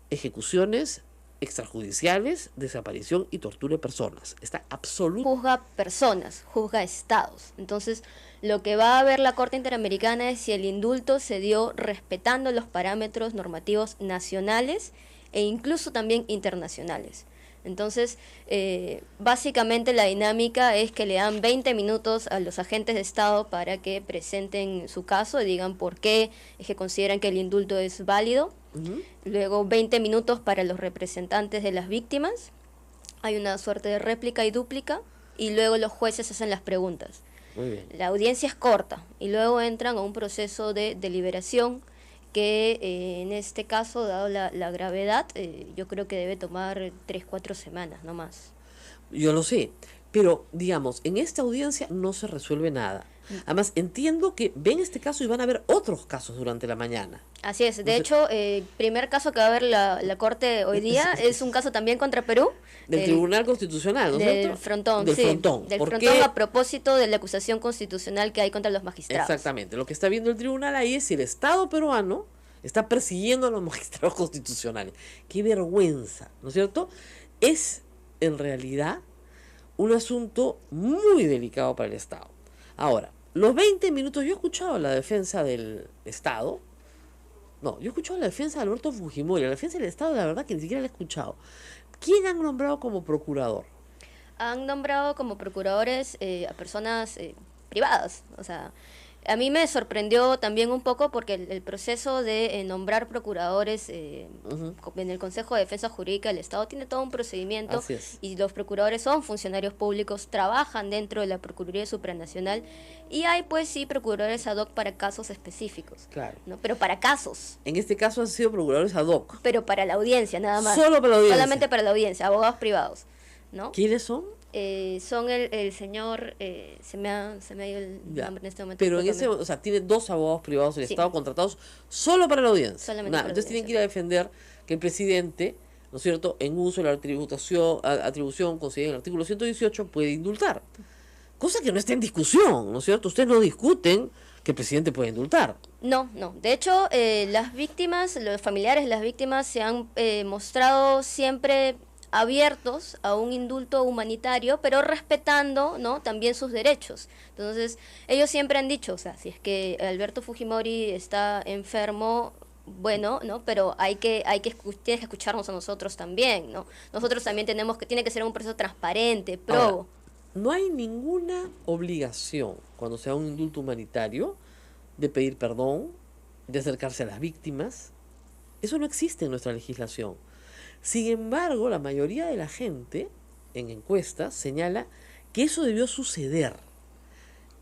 C: ejecuciones extrajudiciales, desaparición y tortura de personas. Está absoluto.
E: Juzga personas, juzga estados. Entonces, lo que va a ver la Corte Interamericana es si el indulto se dio respetando los parámetros normativos nacionales e incluso también internacionales. Entonces, básicamente la dinámica es que le dan 20 minutos a los agentes de Estado para que presenten su caso y digan por qué es que consideran que el indulto es válido. Luego 20 minutos para los representantes de las víctimas. Hay una suerte de réplica y dúplica y luego los jueces hacen las preguntas.
C: Muy bien.
E: La audiencia es corta y luego entran a un proceso de deliberación que en este caso, dado la gravedad, yo creo que debe tomar 3-4 semanas, no más.
C: Yo lo sé, pero digamos, en esta audiencia no se resuelve nada. Además, entiendo que ven este caso y van a ver otros casos durante la mañana.
E: Así es. De hecho, el primer caso que va a ver la Corte hoy día es un caso también contra Perú.
C: Del Tribunal Constitucional, ¿no es
E: Del
C: cierto?
E: Frontón,
C: Del
E: sí.
C: Frontón.
E: Del
C: ¿Por
E: Frontón
C: qué?
E: a propósito de la acusación constitucional que hay contra los magistrados.
C: Exactamente. Lo que está viendo el tribunal ahí es si el Estado peruano está persiguiendo a los magistrados constitucionales. ¡Qué vergüenza! ¿No es cierto? Es, en realidad, un asunto muy delicado para el Estado. Ahora, los 20 minutos, yo he escuchado la defensa del Estado. No, yo he escuchado la defensa de Alberto Fujimori. La defensa del Estado, la verdad que ni siquiera la he escuchado. ¿Quién han nombrado como procurador?
E: Han nombrado como procuradores a personas privadas. O sea, A mí me sorprendió también un poco porque el proceso de nombrar procuradores en el Consejo de Defensa Jurídica del Estado tiene todo un procedimiento y los procuradores son funcionarios públicos, trabajan dentro de la Procuraduría Supranacional y hay pues sí procuradores ad hoc para casos específicos.
C: Claro.
E: ¿No? Pero para casos.
C: En este caso han sido procuradores ad hoc.
E: Pero para la audiencia nada más.
C: Solo para la audiencia.
E: Solamente para la audiencia, abogados privados. ¿No?
C: ¿Quiénes son?
E: Son el señor, se me ha ido el nombre en este momento.
C: Pero en ese, o sea, tiene 2 abogados privados del Estado contratados solo para la audiencia.
E: Solamente para
C: entonces tienen que ir a defender que el presidente, ¿no es cierto?, en uso de la atribución considerada en el artículo 118 puede indultar. Cosa que no está en discusión, ¿no es cierto? Ustedes no discuten que el presidente puede indultar.
E: No. De hecho, las víctimas, los familiares de las víctimas se han mostrado siempre abiertos a un indulto humanitario, pero respetando, ¿no?, también sus derechos. Entonces, ellos siempre han dicho, o sea, si es que Alberto Fujimori está enfermo, bueno, ¿no? Pero tienes que escucharnos a nosotros también, ¿no? Nosotros también tiene que ser un proceso transparente, probo.
C: Ahora, no hay ninguna obligación cuando se da un indulto humanitario de pedir perdón, de acercarse a las víctimas. Eso no existe en nuestra legislación. Sin embargo, la mayoría de la gente en encuestas señala que eso debió suceder,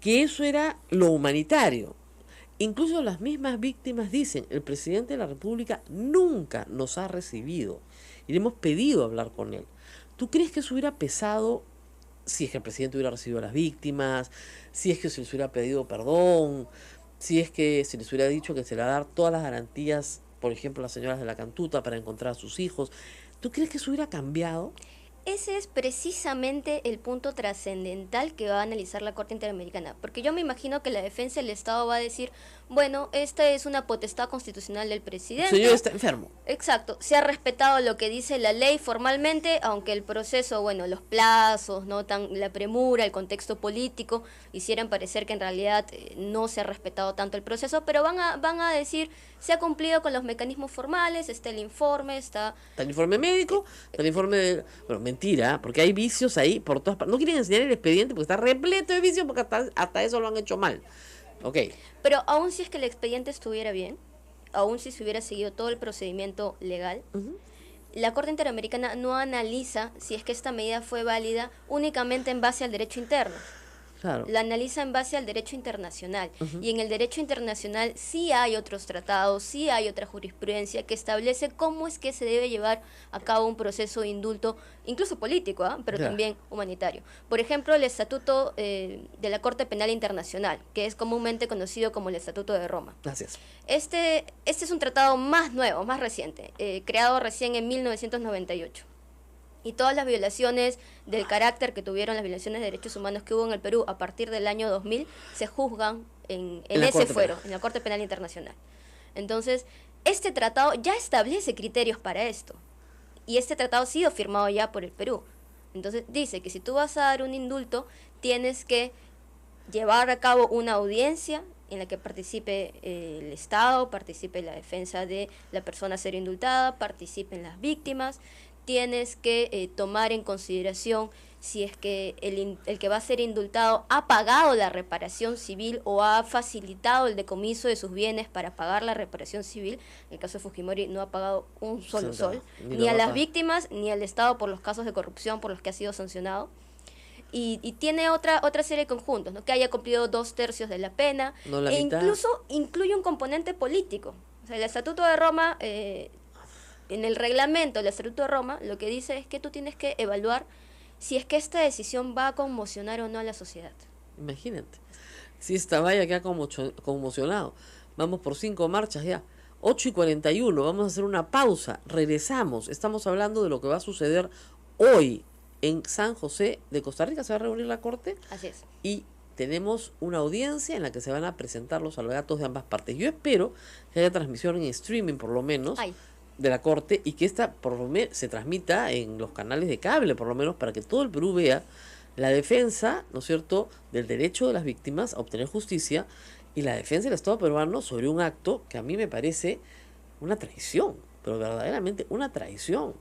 C: que eso era lo humanitario. Incluso las mismas víctimas dicen, el presidente de la República nunca nos ha recibido y le hemos pedido hablar con él. ¿Tú crees que eso hubiera pesado si es que el presidente hubiera recibido a las víctimas, si es que se les hubiera pedido perdón, si es que se les hubiera dicho que se le va a dar todas las garantías, por ejemplo, a las señoras de la Cantuta para encontrar a sus hijos? ¿Tú crees que eso hubiera cambiado?
E: Ese es precisamente el punto trascendental que va a analizar la Corte Interamericana, porque yo me imagino que la defensa del Estado va a decir, bueno, esta es una potestad constitucional del presidente.
C: El señor está enfermo.
E: Exacto, se ha respetado lo que dice la ley formalmente, aunque el proceso, bueno, los plazos, no la premura, el contexto político hicieran parecer que en realidad no se ha respetado tanto el proceso, pero van a decir, se ha cumplido con los mecanismos formales, está el informe, está
C: el informe médico, está el informe de... Bueno, mentira, porque hay vicios ahí por todas partes. No quieren enseñar el expediente porque está repleto de vicios porque hasta eso lo han hecho mal. Ok.
E: Pero aún si es que el expediente estuviera bien, aún si se hubiera seguido todo el procedimiento legal, la Corte Interamericana no analiza si es que esta medida fue válida únicamente en base al derecho interno.
C: Claro.
E: La analiza en base al derecho internacional. Y en el derecho internacional sí hay otros tratados, sí hay otra jurisprudencia que establece cómo es que se debe llevar a cabo un proceso de indulto, incluso político, pero también humanitario. Por ejemplo, el Estatuto de la Corte Penal Internacional, que es comúnmente conocido como el Estatuto de Roma.
C: Gracias.
E: Este es un tratado más nuevo, más reciente, creado recién en 1998. Y todas las violaciones del carácter que tuvieron, las violaciones de derechos humanos que hubo en el Perú a partir del año 2000, se juzgan en ese fuero, en la Corte Penal Internacional. Entonces, este tratado ya establece criterios para esto. Y este tratado ha sido firmado ya por el Perú. Entonces, dice que si tú vas a dar un indulto, tienes que llevar a cabo una audiencia en la que participe el Estado, participe la defensa de la persona a ser indultada, participen las víctimas. Tienes que tomar en consideración si es que el que va a ser indultado ha pagado la reparación civil o ha facilitado el decomiso de sus bienes para pagar la reparación civil. En el caso de Fujimori no ha pagado un solo sol, ni a las víctimas ni al Estado por los casos de corrupción por los que ha sido sancionado. Y tiene otra serie de conjuntos, ¿no? Que haya cumplido 2/3 de la pena, e incluso incluye un componente político. O sea, el Estatuto de Roma... en el reglamento del Estatuto de Roma, lo que dice es que tú tienes que evaluar si es que esta decisión va a conmocionar o no a la sociedad.
C: Imagínate, si esta valla queda conmocionado. Vamos por 5 marchas ya. 8:41, vamos a hacer una pausa. Regresamos. Estamos hablando de lo que va a suceder hoy en San José de Costa Rica. Se va a reunir la Corte.
E: Así es.
C: Y tenemos una audiencia en la que se van a presentar los alegatos de ambas partes. Yo espero que haya transmisión en streaming, por lo menos, de la Corte, y que esta por lo menos se transmita en los canales de cable, por lo menos, para que todo el Perú vea la defensa, ¿no es cierto?, del derecho de las víctimas a obtener justicia y la defensa del Estado peruano sobre un acto que a mí me parece una traición, pero verdaderamente una traición.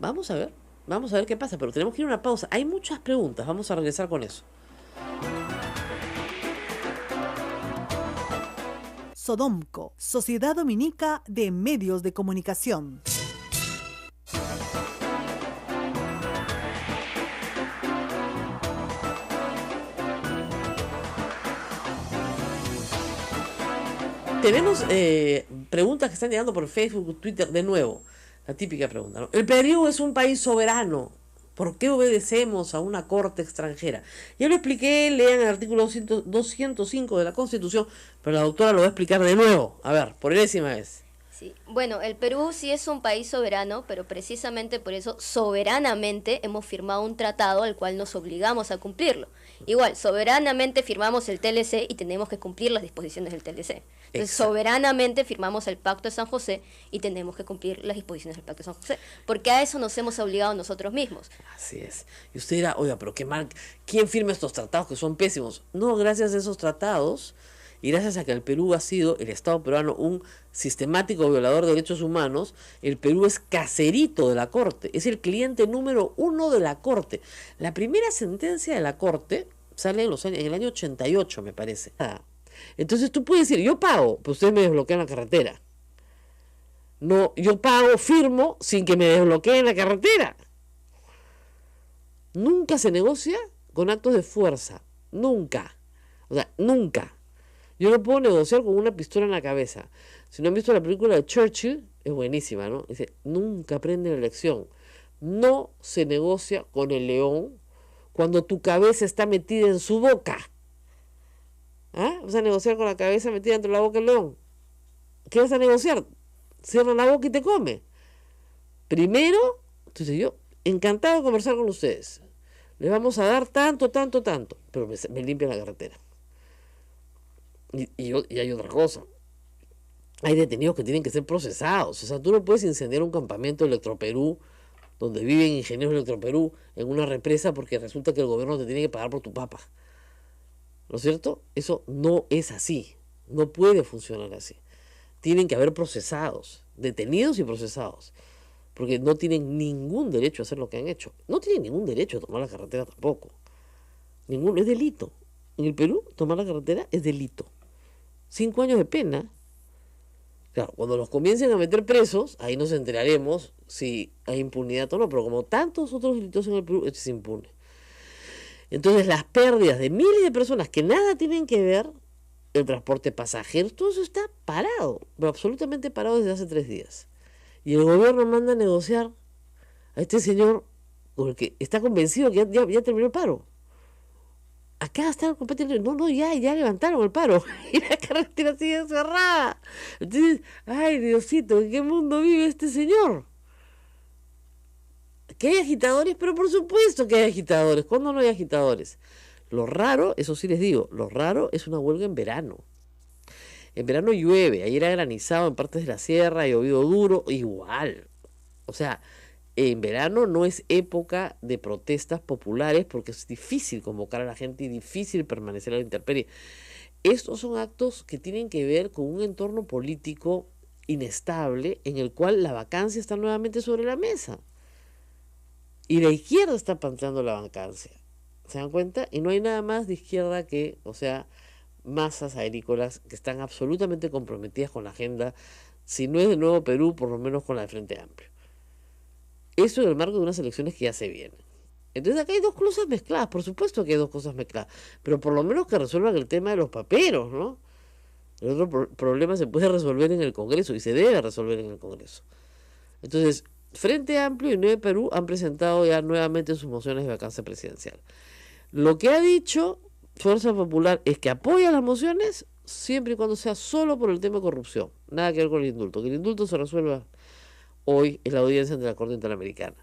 C: Vamos a ver qué pasa, pero tenemos que ir a una pausa. Hay muchas preguntas, vamos a regresar con eso.
D: Sodomco, Sociedad Dominica de Medios de Comunicación.
C: Tenemos preguntas que están llegando por Facebook, Twitter, de nuevo. La típica pregunta, ¿no? El Perú es un país soberano. ¿Por qué obedecemos a una corte extranjera? Ya lo expliqué, lean el artículo 205 de la Constitución, pero la doctora lo va a explicar de nuevo. A ver, por enésima vez.
E: Sí. Bueno, el Perú sí es un país soberano, pero precisamente por eso, soberanamente, hemos firmado un tratado al cual nos obligamos a cumplirlo. Igual, soberanamente firmamos el TLC y tenemos que cumplir las disposiciones del TLC. Entonces, soberanamente firmamos el Pacto de San José y tenemos que cumplir las disposiciones del Pacto de San José, porque a eso nos hemos obligado nosotros mismos.
C: Así es. Y usted dirá, oiga, pero qué mal, ¿quién firma estos tratados que son pésimos? No, gracias a esos tratados y gracias a que el Perú ha sido, el Estado peruano, un sistemático violador de derechos humanos, el Perú es caserito de la Corte, es el cliente número 1 de la Corte. La primera sentencia de la Corte sale en el año 88, me parece. Entonces tú puedes decir, yo pago, pero ustedes me desbloquean la carretera. No, yo pago, firmo, sin que me desbloqueen la carretera. Nunca se negocia con actos de fuerza. Nunca. O sea, nunca. Yo no puedo negociar con una pistola en la cabeza. Si no han visto la película de Churchill, es buenísima, ¿no? Dice, nunca aprende la lección. No se negocia con el león cuando tu cabeza está metida en su boca. ¿Ah? Vas a negociar con la cabeza metida dentro de la boca del león. ¿Qué vas a negociar? Cierra la boca y te come. Primero, entonces yo, encantado de conversar con ustedes. Les vamos a dar tanto, pero me limpian la carretera. Y hay otra cosa. Hay detenidos que tienen que ser procesados. O sea, tú no puedes incendiar un campamento de Electroperú, donde viven ingenieros de Electroperú, en una represa porque resulta que el gobierno te tiene que pagar por tu papa. ¿No es cierto? Eso no es así. No puede funcionar así. Tienen que haber procesados, detenidos y procesados. Porque no tienen ningún derecho a hacer lo que han hecho. No tienen ningún derecho a tomar la carretera tampoco. Es delito. En el Perú, tomar la carretera es delito. 5 años de pena. Claro, cuando los comiencen a meter presos, ahí nos enteraremos si hay impunidad o no, pero como tantos otros delitos en el Perú, este es impune. Entonces las pérdidas de miles de personas que nada tienen que ver, el transporte de pasajeros, todo eso está parado, pero absolutamente parado desde hace 3 días. Y el gobierno manda a negociar a este señor con el que está convencido que ya terminó el paro. Acá está el competidor. No, ya levantaron el paro. Y la carretera sigue cerrada. Entonces, ay, Diosito, ¿en qué mundo vive este señor? ¿Que hay agitadores? Pero por supuesto que hay agitadores. ¿Cuándo no hay agitadores? Lo raro, eso sí les digo, lo raro es una huelga en verano. En verano llueve. Ayer ha granizado en partes de la sierra, ha llovido duro. Igual. O sea, en verano no es época de protestas populares porque es difícil convocar a la gente y difícil permanecer a la intemperie. Estos son actos que tienen que ver con un entorno político inestable en el cual la vacancia está nuevamente sobre la mesa. Y la izquierda está planteando la vacancia. ¿Se dan cuenta? Y no hay nada más de izquierda que, o sea, masas agrícolas que están absolutamente comprometidas con la agenda, si no es de Nuevo Perú, por lo menos con la de Frente Amplio. Eso en el marco de unas elecciones que ya se vienen. Entonces acá hay 2 cosas mezcladas, por supuesto que hay 2 cosas mezcladas, pero por lo menos que resuelvan el tema de los paperos, ¿no? El otro problema se puede resolver en el Congreso y se debe resolver en el Congreso. Entonces, Frente Amplio y Nuevo Perú han presentado ya nuevamente sus mociones de vacancia presidencial. Lo que ha dicho Fuerza Popular es que apoya las mociones siempre y cuando sea solo por el tema de corrupción, nada que ver con el indulto, que el indulto se resuelva hoy en la audiencia de la Corte Interamericana.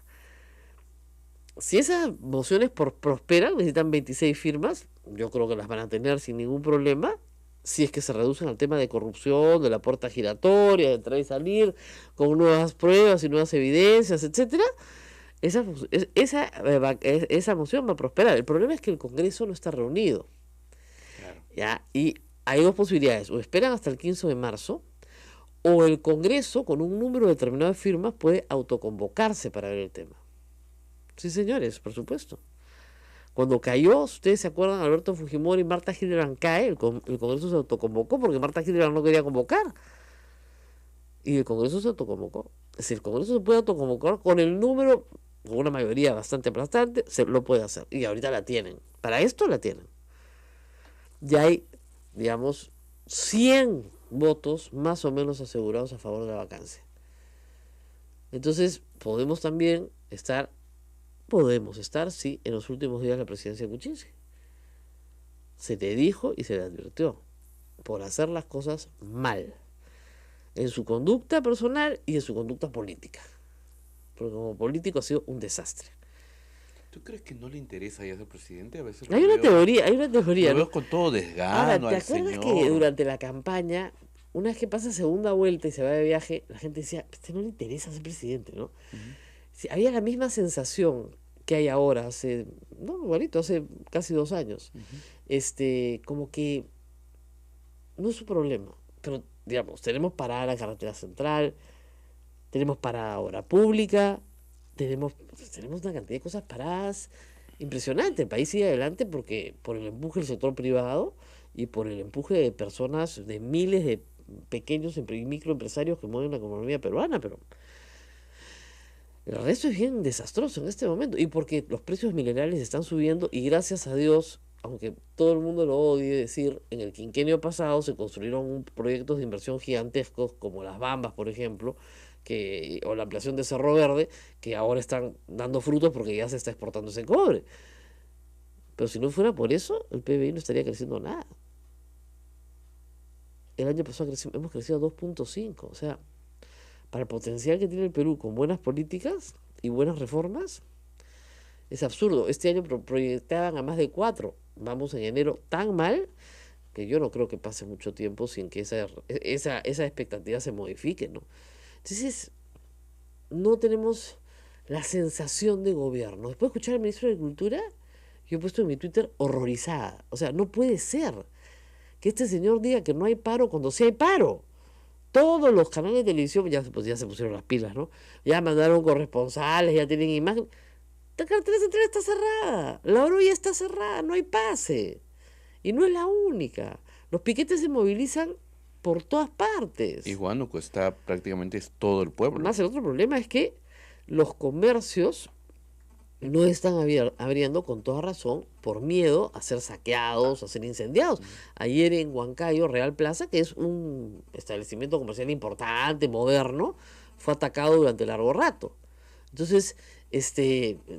C: Si esas mociones prosperan, necesitan 26 firmas, yo creo que las van a tener sin ningún problema, si es que se reducen al tema de corrupción, de la puerta giratoria, de entrar y salir con nuevas pruebas y nuevas evidencias, etcétera. Esa moción va a prosperar. El problema es que el Congreso no está reunido. Claro. ¿Ya? Y hay 2 posibilidades, o esperan hasta el 15 de marzo, o el Congreso, con un número determinado de firmas, puede autoconvocarse para ver el tema. Sí, señores, por supuesto. Cuando cayó, ustedes se acuerdan, Alberto Fujimori y Marta Hildebrand cae, el Congreso se autoconvocó porque Marta Hildebrand no quería convocar. Y el Congreso se autoconvocó. Es decir, el Congreso se puede autoconvocar con el número, con una mayoría bastante aplastante, se lo puede hacer. Y ahorita la tienen. Para esto la tienen. Ya hay, digamos, 100 votos más o menos asegurados a favor de la vacancia. Entonces, podemos estar, sí, en los últimos días de la presidencia de Kuczynski. Se le dijo y se le advirtió por hacer las cosas mal, en su conducta personal y en su conducta política. Porque como político ha sido un desastre.
B: ¿Tú crees que no le interesa ya ser presidente? A veces
C: Hay una teoría,
B: lo
C: ¿no?
B: veo con todo desgano
C: Ahora, ¿te
B: al
C: acuerdas
B: señor.
C: que durante la campaña, una vez que pasa segunda vuelta y se va de viaje, la gente decía, no le interesa ser presidente, ¿no? Sí, había la misma sensación que hay ahora, hace casi 2 años. Como que no es su problema, pero digamos, tenemos parada la carretera central, tenemos parada obra pública, tenemos una cantidad de cosas paradas impresionante. El país sigue adelante porque por el empuje del sector privado y por el empuje de personas, de miles de pequeños y microempresarios que mueven la economía peruana, pero el resto es bien desastroso en este momento. Y porque los precios minerales están subiendo y gracias a Dios, aunque todo el mundo lo odie decir, en el quinquenio pasado se construyeron proyectos de inversión gigantescos como Las Bambas, por ejemplo, o la ampliación de Cerro Verde, que ahora están dando frutos porque ya se está exportando ese cobre. Pero si no fuera por eso, el PBI no estaría creciendo nada. El año pasado hemos crecido 2.5. O sea, para el potencial que tiene el Perú con buenas políticas y buenas reformas, es absurdo. Este año proyectaban a más de 4. Vamos en enero tan mal que yo no creo que pase mucho tiempo sin que esa expectativa se modifique, ¿no? Entonces, no tenemos la sensación de gobierno. Después de escuchar al ministro de Agricultura, yo he puesto en mi Twitter horrorizada. O sea, no puede ser que este señor diga que no hay paro cuando sí hay paro. Todos los canales de televisión ya se pusieron las pilas, ¿no? Ya mandaron corresponsales, ya tienen imagen. La carretera central está cerrada, la oro ya está cerrada, no hay pase. Y no es la única. Los piquetes se movilizan por todas partes.
B: Y Huánuco está prácticamente es todo el pueblo.
C: Además, el otro problema es que los comercios no están abriendo con toda razón por miedo a ser saqueados, a ser incendiados. Ayer en Huancayo, Real Plaza, que es un establecimiento comercial importante, moderno, fue atacado durante largo rato. Entonces,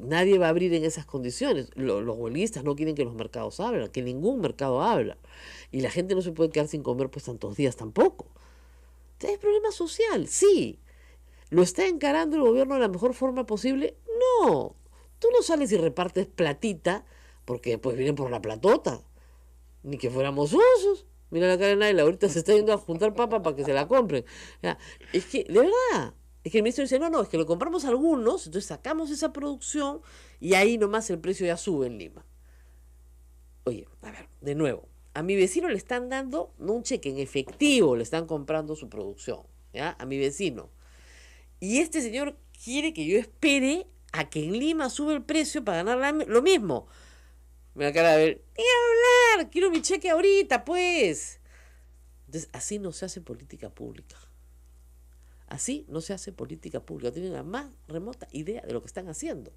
C: nadie va a abrir en esas condiciones. Los huelguistas no quieren que los mercados abran, que ningún mercado abra. Y la gente no se puede quedar sin comer pues tantos días tampoco. Entonces, ¿es problema social? Sí. ¿Lo está encarando el gobierno de la mejor forma posible? No. Tú no sales y repartes platita porque después vienen por la platota. Ni que fuéramos osos. Mira la cara de Naila, ahorita se está yendo a juntar papa para que se la compren. Es que, de verdad, es que el ministro dice, no, es que lo compramos algunos, entonces sacamos esa producción y ahí nomás el precio ya sube en Lima. Oye, a ver, de nuevo, a mi vecino le están dando, no un cheque en efectivo, le están comprando su producción, ¿ya? A mi vecino. Y este señor quiere que yo espere a que en Lima sube el precio para ganar lo mismo. Me da cara de ver, ni hablar, quiero mi cheque ahorita, pues. Entonces, así no se hace política pública. Así no se hace política pública. No tienen la más remota idea de lo que están haciendo.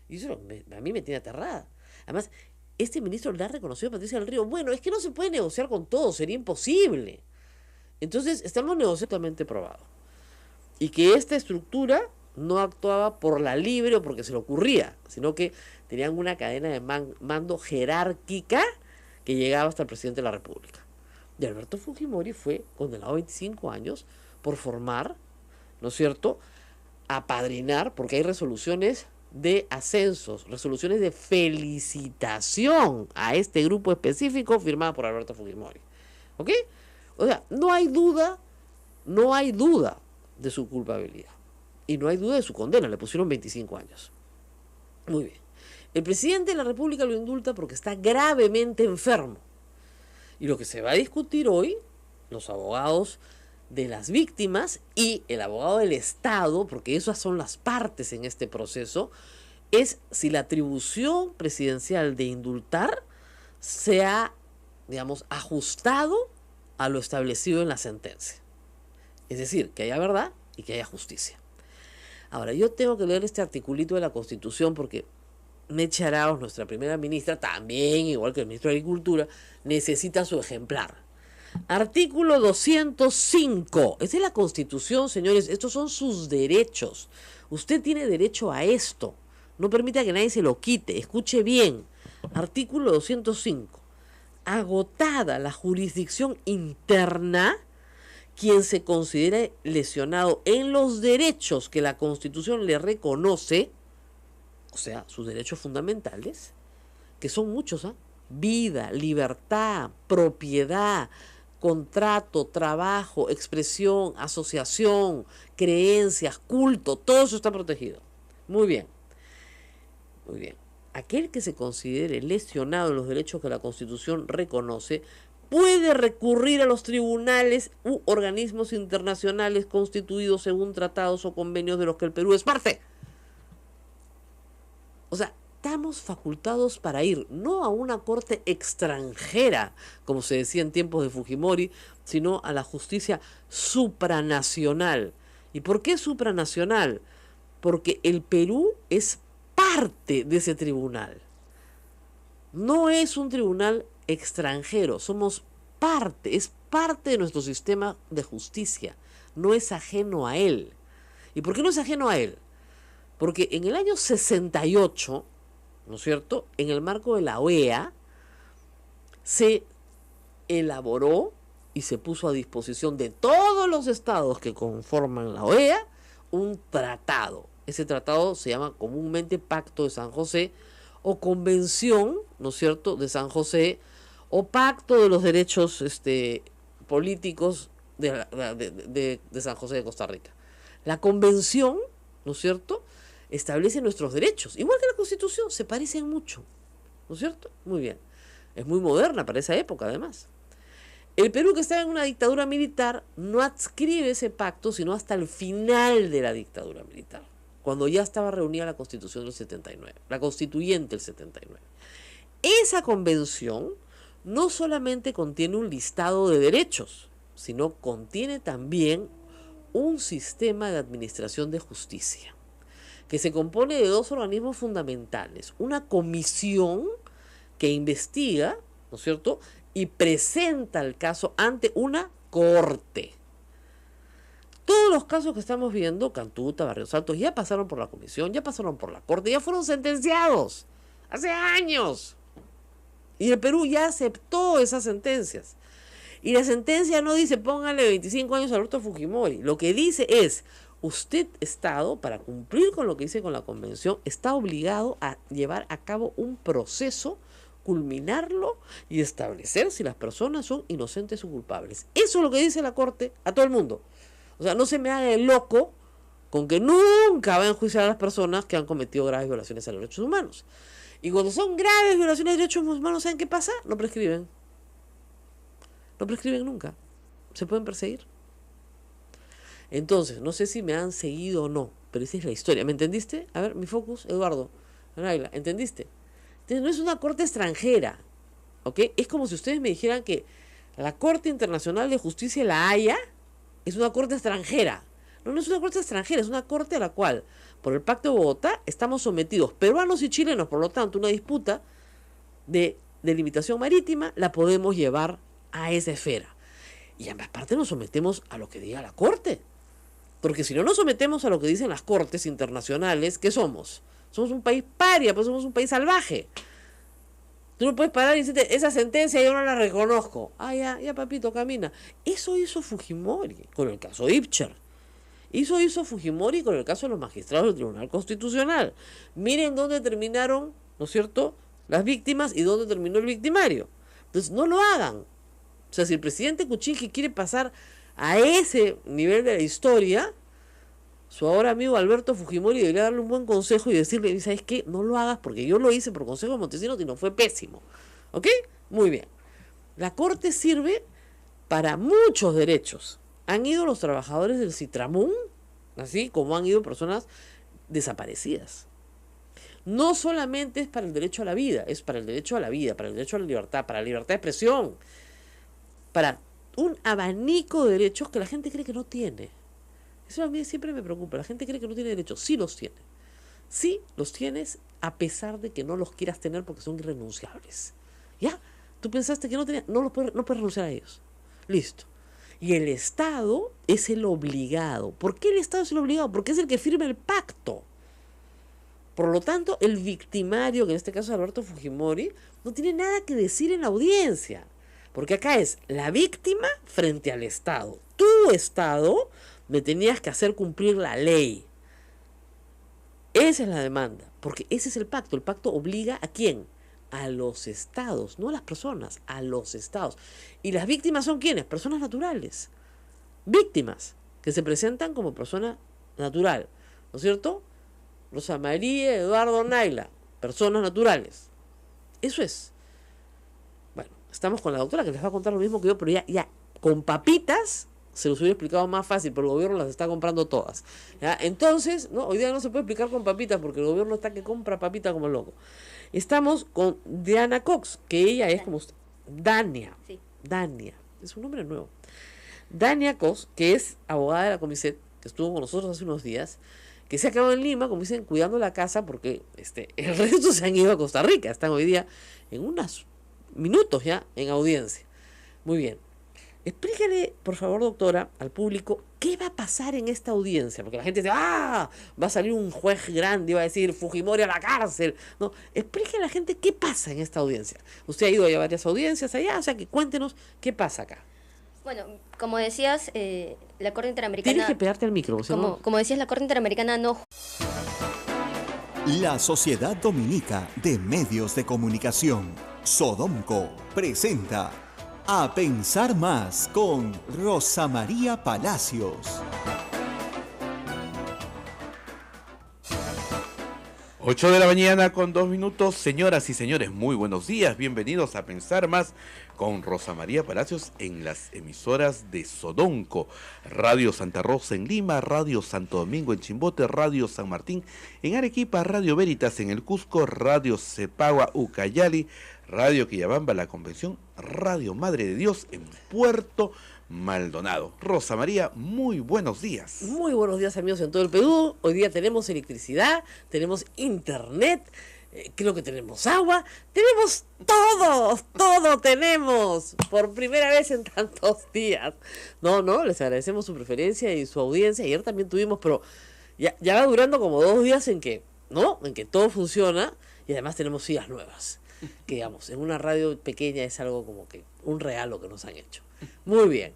C: Y eso a mí me tiene aterrada. Además, este ministro le ha reconocido a Patricia del Río, bueno, es que no se puede negociar con todo, sería imposible. Entonces, estamos negociando probado. Y que esta estructura no actuaba por la libre o porque se le ocurría, sino que tenían una cadena de mando jerárquica que llegaba hasta el presidente de la República. Y Alberto Fujimori fue condenado a 25 años por formar, ¿no es cierto?, apadrinar, porque hay resoluciones de ascensos, resoluciones de felicitación a este grupo específico firmada por Alberto Fujimori. ¿Ok? O sea, no hay duda de su culpabilidad. Y no hay duda de su condena, le pusieron 25 años. Muy bien. El presidente de la República lo indulta porque está gravemente enfermo. Y lo que se va a discutir hoy, los abogados de las víctimas y el abogado del Estado, porque esas son las partes en este proceso, es si la atribución presidencial de indultar se ha, digamos, ajustado a lo establecido en la sentencia. Es decir, que haya verdad y que haya justicia. Ahora, yo tengo que leer este articulito de la Constitución porque Meche Arauz, nuestra primera ministra, también, igual que el ministro de Agricultura, necesita su ejemplar. Artículo 205. Esta es la Constitución, señores. Estos son sus derechos. Usted tiene derecho a esto. No permita que nadie se lo quite. Escuche bien. Artículo 205. Agotada la jurisdicción interna, quien se considere lesionado en los derechos que la Constitución le reconoce, o sea, sus derechos fundamentales, que son muchos, ¿ah? Vida, libertad, propiedad, contrato, trabajo, expresión, asociación, creencias, culto, todo eso está protegido. Muy bien. Muy bien. Aquel que se considere lesionado en los derechos que la Constitución reconoce puede recurrir a los tribunales u organismos internacionales constituidos según tratados o convenios de los que el Perú es parte. O sea, estamos facultados para ir no a una corte extranjera, como se decía en tiempos de Fujimori, sino a la justicia supranacional. ¿Y por qué supranacional? Porque el Perú es parte de ese tribunal. No es un tribunal extranjero, somos parte, es parte de nuestro sistema de justicia, no es ajeno a él. ¿Y por qué no es ajeno a él? Porque en el año 68, ¿no es cierto?, en el marco de la OEA, se elaboró y se puso a disposición de todos los estados que conforman la OEA un tratado. Ese tratado se llama comúnmente Pacto de San José o Convención, ¿no es cierto?, de San José, o Pacto de los Derechos Políticos de San José de Costa Rica. La Convención, ¿no es cierto?, establece nuestros derechos, igual que la Constitución, se parecen mucho, ¿no es cierto? Muy bien. Es muy moderna para esa época, además. El Perú, que estaba en una dictadura militar, no adscribe ese pacto sino hasta el final de la dictadura militar, cuando ya estaba reunida la Constitución del 79, la Constituyente del 79. Esa convención no solamente contiene un listado de derechos, sino contiene también un sistema de administración de justicia, que se compone de dos organismos fundamentales. Una comisión que investiga, ¿no es cierto?, y presenta el caso ante una corte. Todos los casos que estamos viendo, Cantuta, Barrios Altos, ya pasaron por la comisión, ya pasaron por la corte, ya fueron sentenciados hace años. Y el Perú ya aceptó esas sentencias. Y la sentencia no dice póngale 25 años a Alberto Fujimori. Lo que dice es, usted, Estado, para cumplir con lo que dice con la convención, está obligado a llevar a cabo un proceso, culminarlo y establecer si las personas son inocentes o culpables. Eso es lo que dice la Corte a todo el mundo. O sea, no se me haga el loco con que nunca va a enjuiciar a las personas que han cometido graves violaciones a los derechos humanos. Y cuando son graves violaciones de derechos humanos, ¿saben qué pasa? No prescriben. No prescriben nunca. Se pueden perseguir. Entonces, no sé si me han seguido o no, pero esa es la historia. ¿Me entendiste? A ver, mi focus, Eduardo. ¿Entendiste? Entonces, no es una corte extranjera, ¿ok? Es como si ustedes me dijeran que la Corte Internacional de Justicia, la Haya, es una corte extranjera. No, no es una corte extranjera, es una corte a la cual, por el Pacto de Bogotá, estamos sometidos, peruanos y chilenos. Por lo tanto, una disputa de delimitación marítima la podemos llevar a esa esfera. Y ambas partes nos sometemos a lo que diga la Corte. Porque si no nos sometemos a lo que dicen las cortes internacionales, ¿qué somos? Somos un país paria, pues somos un país salvaje. Tú no puedes parar y decirte, esa sentencia yo no la reconozco. Ah, ya papito, camina. Eso hizo Fujimori con el caso Ibcher. Eso hizo Fujimori con el caso de los magistrados del Tribunal Constitucional. Miren dónde terminaron, ¿no es cierto?, las víctimas y dónde terminó el victimario. Entonces, no lo hagan. O sea, si el presidente Kuczynski quiere pasar a ese nivel de la historia, su ahora amigo Alberto Fujimori debería darle un buen consejo y decirle, ¿sabes qué? No lo hagas porque yo lo hice por consejo de Montesinos y no fue pésimo. ¿Ok? Muy bien. La Corte sirve para muchos derechos. Han ido los trabajadores del Citramún, así como han ido personas desaparecidas. no solamente es para el derecho a la vida, es para el derecho a la vida, para el derecho a la libertad, para la libertad de expresión, para un abanico de derechos que la gente cree que no tiene. Eso a mí siempre me preocupa. La gente cree que no tiene derechos. Sí los tiene. Sí los tienes a pesar de que no los quieras tener porque son irrenunciables. ¿Ya? Tú pensaste que no tenías, no puedes renunciar a ellos. Listo. Y el Estado es el obligado. ¿Por qué el Estado es el obligado? Porque es el que firma el pacto. Por lo tanto, el victimario, que en este caso es Alberto Fujimori, no tiene nada que decir en la audiencia. Porque acá es la víctima frente al Estado. Tu Estado me tenías que hacer cumplir la ley. Esa es la demanda. Porque ese es el pacto. El pacto obliga ¿a quién? A los estados, no a las personas, a los estados. ¿Y las víctimas son quiénes? Personas naturales. Víctimas que se presentan como persona natural. ¿No es cierto? Rosa María, Eduardo, Naila, personas naturales. Eso es. Bueno, estamos con la doctora que les va a contar lo mismo que yo, pero ya con papitas se los hubiera explicado más fácil, pero el gobierno las está comprando todas. ¿Ya? Entonces, ¿no? Hoy día no se puede explicar con papitas porque el gobierno está que compra papitas como loco. Estamos con Diana Cox, que ella es como Dania. Sí. Dania, es un nombre nuevo. Dania Cox, que es abogada de la Comiset, que estuvo con nosotros hace unos días, que se ha quedado en Lima, como dicen, cuidando la casa, porque el resto se han ido a Costa Rica. Están hoy día en unos minutos ya en audiencia. Muy bien. Explícale, por favor, doctora, al público, ¿qué va a pasar en esta audiencia? Porque la gente dice, va a salir un juez grande y va a decir, Fujimori a la cárcel. No, explíquele a la gente qué pasa en esta audiencia. Usted ha ido a varias audiencias allá, o sea que cuéntenos qué pasa acá.
E: Bueno, como decías, la Corte Interamericana...
C: Tienes que pegarte al micro.
E: Como decías, la Corte Interamericana no...
A: La Sociedad Dominica de Medios de Comunicación, Sodomco, presenta A Pensar Más con Rosa María Palacios.
B: 8 de la mañana con 2 minutos. Señoras y señores, muy buenos días. Bienvenidos a Pensar Más con Rosa María Palacios en las emisoras de Sodonco. Radio Santa Rosa en Lima, Radio Santo Domingo en Chimbote, Radio San Martín en Arequipa, Radio Veritas en el Cusco, Radio Cepagua Ucayali, Radio Quillabamba La Convención, Radio Madre de Dios en Puerto Maldonado. Rosa María, muy buenos días.
C: Muy buenos días, amigos, en todo el Perú. Hoy día tenemos electricidad, tenemos internet, creo que tenemos agua, tenemos todo tenemos, por primera vez en tantos días. No, les agradecemos su preferencia y su audiencia. Ayer también tuvimos, pero ya va durando como 2 días en que todo funciona y además tenemos sillas nuevas. Que digamos, en una radio pequeña es algo como que un regalo que nos han hecho. Muy bien.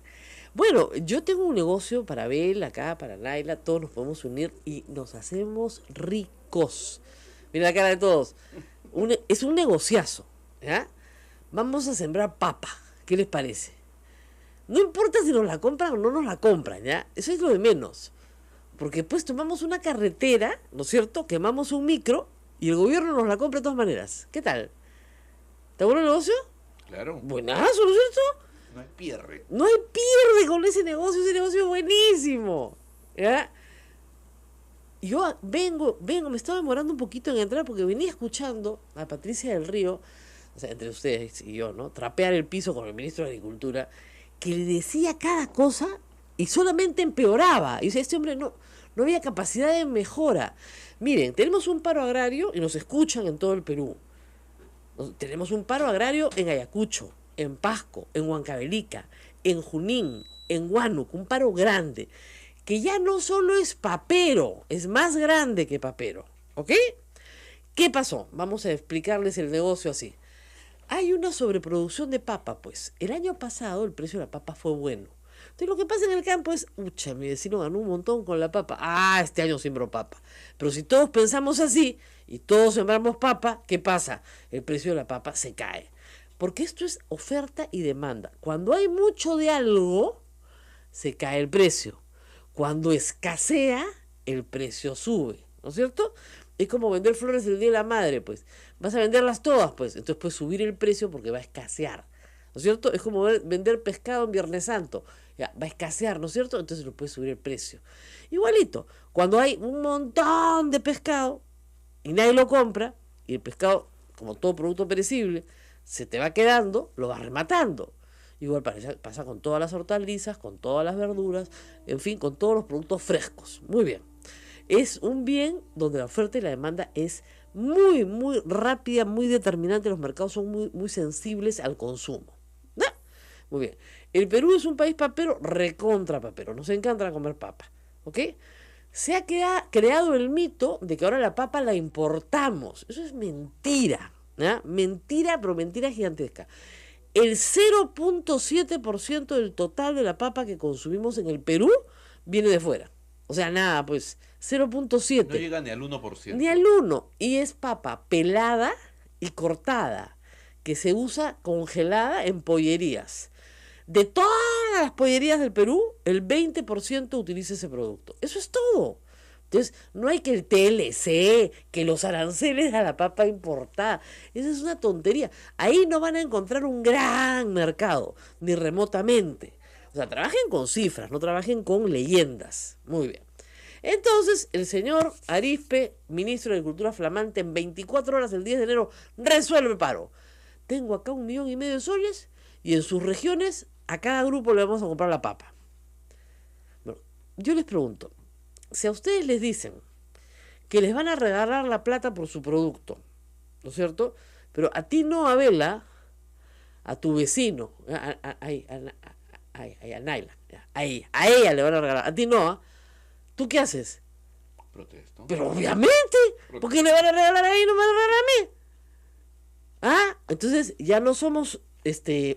C: Bueno, yo tengo un negocio para Bel, acá, para Naila, todos nos podemos unir y nos hacemos ricos. Mira la cara de todos. Es un negociazo, ¿ya? Vamos a sembrar papa. ¿Qué les parece? No importa si nos la compran o no nos la compran, ¿ya? Eso es lo de menos. Porque pues tomamos una carretera, ¿no es cierto? Quemamos un micro y el gobierno nos la compra de todas maneras. ¿Qué tal? ¿Está bueno el negocio?
B: Claro.
C: Buenazo, ¿no es cierto?
B: No hay pierde.
C: No hay pierde con ese negocio es buenísimo. ¿Ya? Yo vengo, me estaba demorando un poquito en entrar porque venía escuchando a Patricia del Río, o sea, entre ustedes y yo, ¿no? Trapear el piso con el ministro de Agricultura, que le decía cada cosa y solamente empeoraba. Y dice, este hombre no había capacidad de mejora. Miren, tenemos un paro agrario y nos escuchan en todo el Perú. Tenemos un paro agrario en Ayacucho, en Pasco, en Huancavelica, en Junín, en Huánuco, un paro grande, que ya no solo es papero, es más grande que papero, ¿ok? ¿Qué pasó? Vamos a explicarles el negocio así. Hay una sobreproducción de papa, pues. El año pasado el precio de la papa fue bueno. Entonces lo que pasa en el campo es, mi vecino ganó un montón con la papa. Este año sembró papa. Pero si todos pensamos así y todos sembramos papa, ¿qué pasa? El precio de la papa se cae. Porque esto es oferta y demanda. Cuando hay mucho de algo, se cae el precio. Cuando escasea, el precio sube, ¿no es cierto? Es como vender flores el Día de la Madre, pues. Vas a venderlas todas, pues. Entonces puedes subir el precio porque va a escasear, ¿no es cierto? Es como vender pescado en Viernes Santo. Ya, va a escasear, ¿no es cierto? Entonces lo puedes subir el precio. Igualito, cuando hay un montón de pescado, y nadie lo compra, y el pescado, como todo producto perecible, se te va quedando, lo vas rematando. Igual pasa con todas las hortalizas, con todas las verduras, en fin, con todos los productos frescos. Muy bien. Es un bien donde la oferta y la demanda es muy, muy rápida, muy determinante. Los mercados son muy, muy sensibles al consumo. ¿No? Muy bien. El Perú es un país papero, recontra papero. Nos encanta comer papa. ¿Ok? Se ha creado el mito de que ahora la papa la importamos. Eso es mentira. ¿Ya? Mentira, pero mentira gigantesca. El 0.7% del total de la papa que consumimos en el Perú viene de fuera. O sea, nada, pues 0.7.
B: No llega ni al 1%.
C: Ni al 1. Y es papa pelada y cortada, que se usa congelada en pollerías. De todas las pollerías del Perú, el 20% utiliza ese producto. Eso es todo. Entonces, no hay que el TLC, que los aranceles a la papa importada. Esa es una tontería. Ahí no van a encontrar un gran mercado, ni remotamente. O sea, trabajen con cifras, no trabajen con leyendas. Muy bien. Entonces, el señor Arizpe, ministro de Agricultura flamante, en 24 horas el 10 de enero, resuelve paro. Tengo acá 1,5 millones de soles y en sus regiones a cada grupo le vamos a comprar la papa. Bueno, yo les pregunto, si a ustedes les dicen que les van a regalar la plata por su producto, ¿no es cierto? Pero a ti no, Abela, a tu vecino, a Naila, a ella le van a regalar, a ti no, ¿tú qué haces?
B: Protesto.
C: Pero obviamente, porque le van a regalar a ella y no me van a regalar a mí. Ah, entonces ya no somos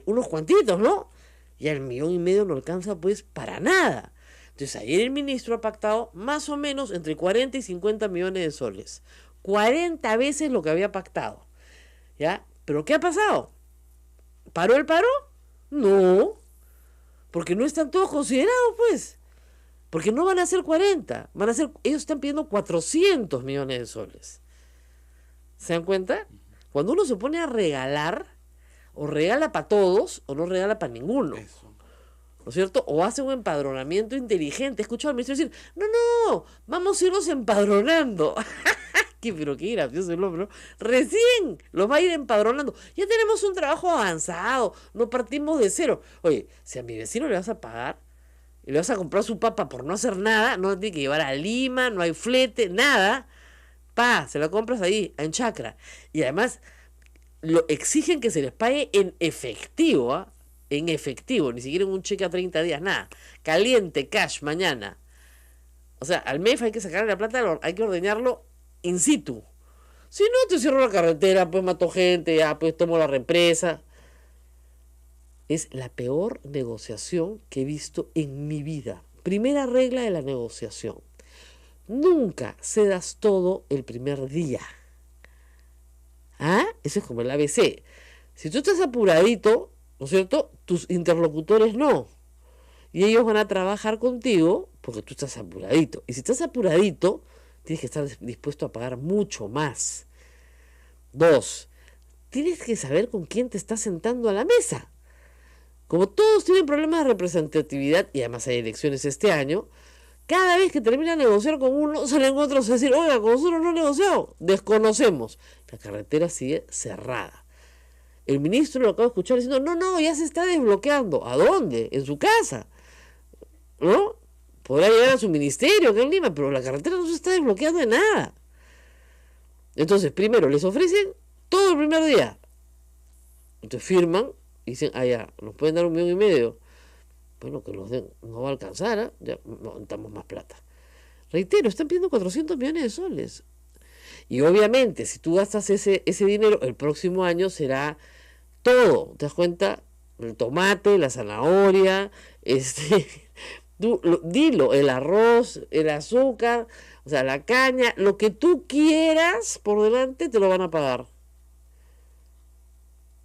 C: unos cuantitos, ¿no? Ya el 1,5 millones no alcanza pues para nada. Entonces ayer el ministro ha pactado más o menos entre 40 y 50 millones de soles. 40 veces lo que había pactado. ¿Ya? ¿Pero qué ha pasado? ¿Paró el paro? No. Porque no están todos considerados, pues. Porque no van a ser 40. Van a ser, ellos están pidiendo 400 millones de soles. ¿Se dan cuenta? Cuando uno se pone a regalar, o regala para todos, o no regala para ninguno.
B: Eso.
C: ¿No es cierto? O hace un empadronamiento inteligente. He escuchado al ministro decir, no, vamos a irnos empadronando. Pero qué gracioso el hombre, ¿no? Recién los va a ir empadronando. Ya tenemos un trabajo avanzado, no partimos de cero. Oye, si a mi vecino le vas a pagar y le vas a comprar su papa por no hacer nada, no tiene que llevar a Lima, no hay flete, nada, se la compras ahí, en Chacra. Y además, lo exigen que se les pague en efectivo, ¿ah? En efectivo, ni siquiera en un cheque a 30 días, nada. Caliente, cash, mañana. O sea, al MEF hay que sacarle la plata, hay que ordeñarlo in situ. Si no, te cierro la carretera, pues mato gente, ya, pues tomo la represa. Es la peor negociación que he visto en mi vida. Primera regla de la negociación. Nunca cedas todo el primer día. ¿Ah? Eso es como el ABC. Si tú estás apuradito, ¿no es cierto? Tus interlocutores no. Y ellos van a trabajar contigo porque tú estás apuradito. Y si estás apuradito, tienes que estar dispuesto a pagar mucho más. 2, tienes que saber con quién te estás sentando a la mesa. Como todos tienen problemas de representatividad, y además hay elecciones este año, cada vez que termina de negociar con uno, salen otros a decir, oiga, con nosotros no he negociado, desconocemos. La carretera sigue cerrada. El ministro lo acaba de escuchar diciendo, no, ya se está desbloqueando. ¿A dónde? En su casa. ¿No? Podrá llegar a su ministerio acá en Lima, pero la carretera no se está desbloqueando de nada. Entonces, primero, les ofrecen todo el primer día. Entonces firman y dicen, ya, nos pueden dar 1,5 millones. Bueno, que nos den, no va a alcanzar, ¿eh? Ya no necesitamos más plata. Reitero, están pidiendo 400 millones de soles. Y obviamente, si tú gastas ese dinero, el próximo año será todo. ¿Te das cuenta? El tomate, la zanahoria, dilo, el arroz, el azúcar, o sea, la caña, lo que tú quieras por delante te lo van a pagar.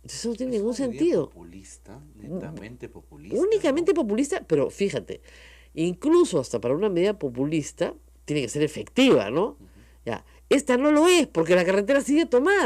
C: Eso no tiene ningún sentido.
B: Populista, netamente populista.
C: Únicamente
B: ¿no?
C: populista, pero fíjate, incluso hasta para una medida populista, tiene que ser efectiva, ¿no? Ya, esta no lo es, porque la carretera sigue tomada.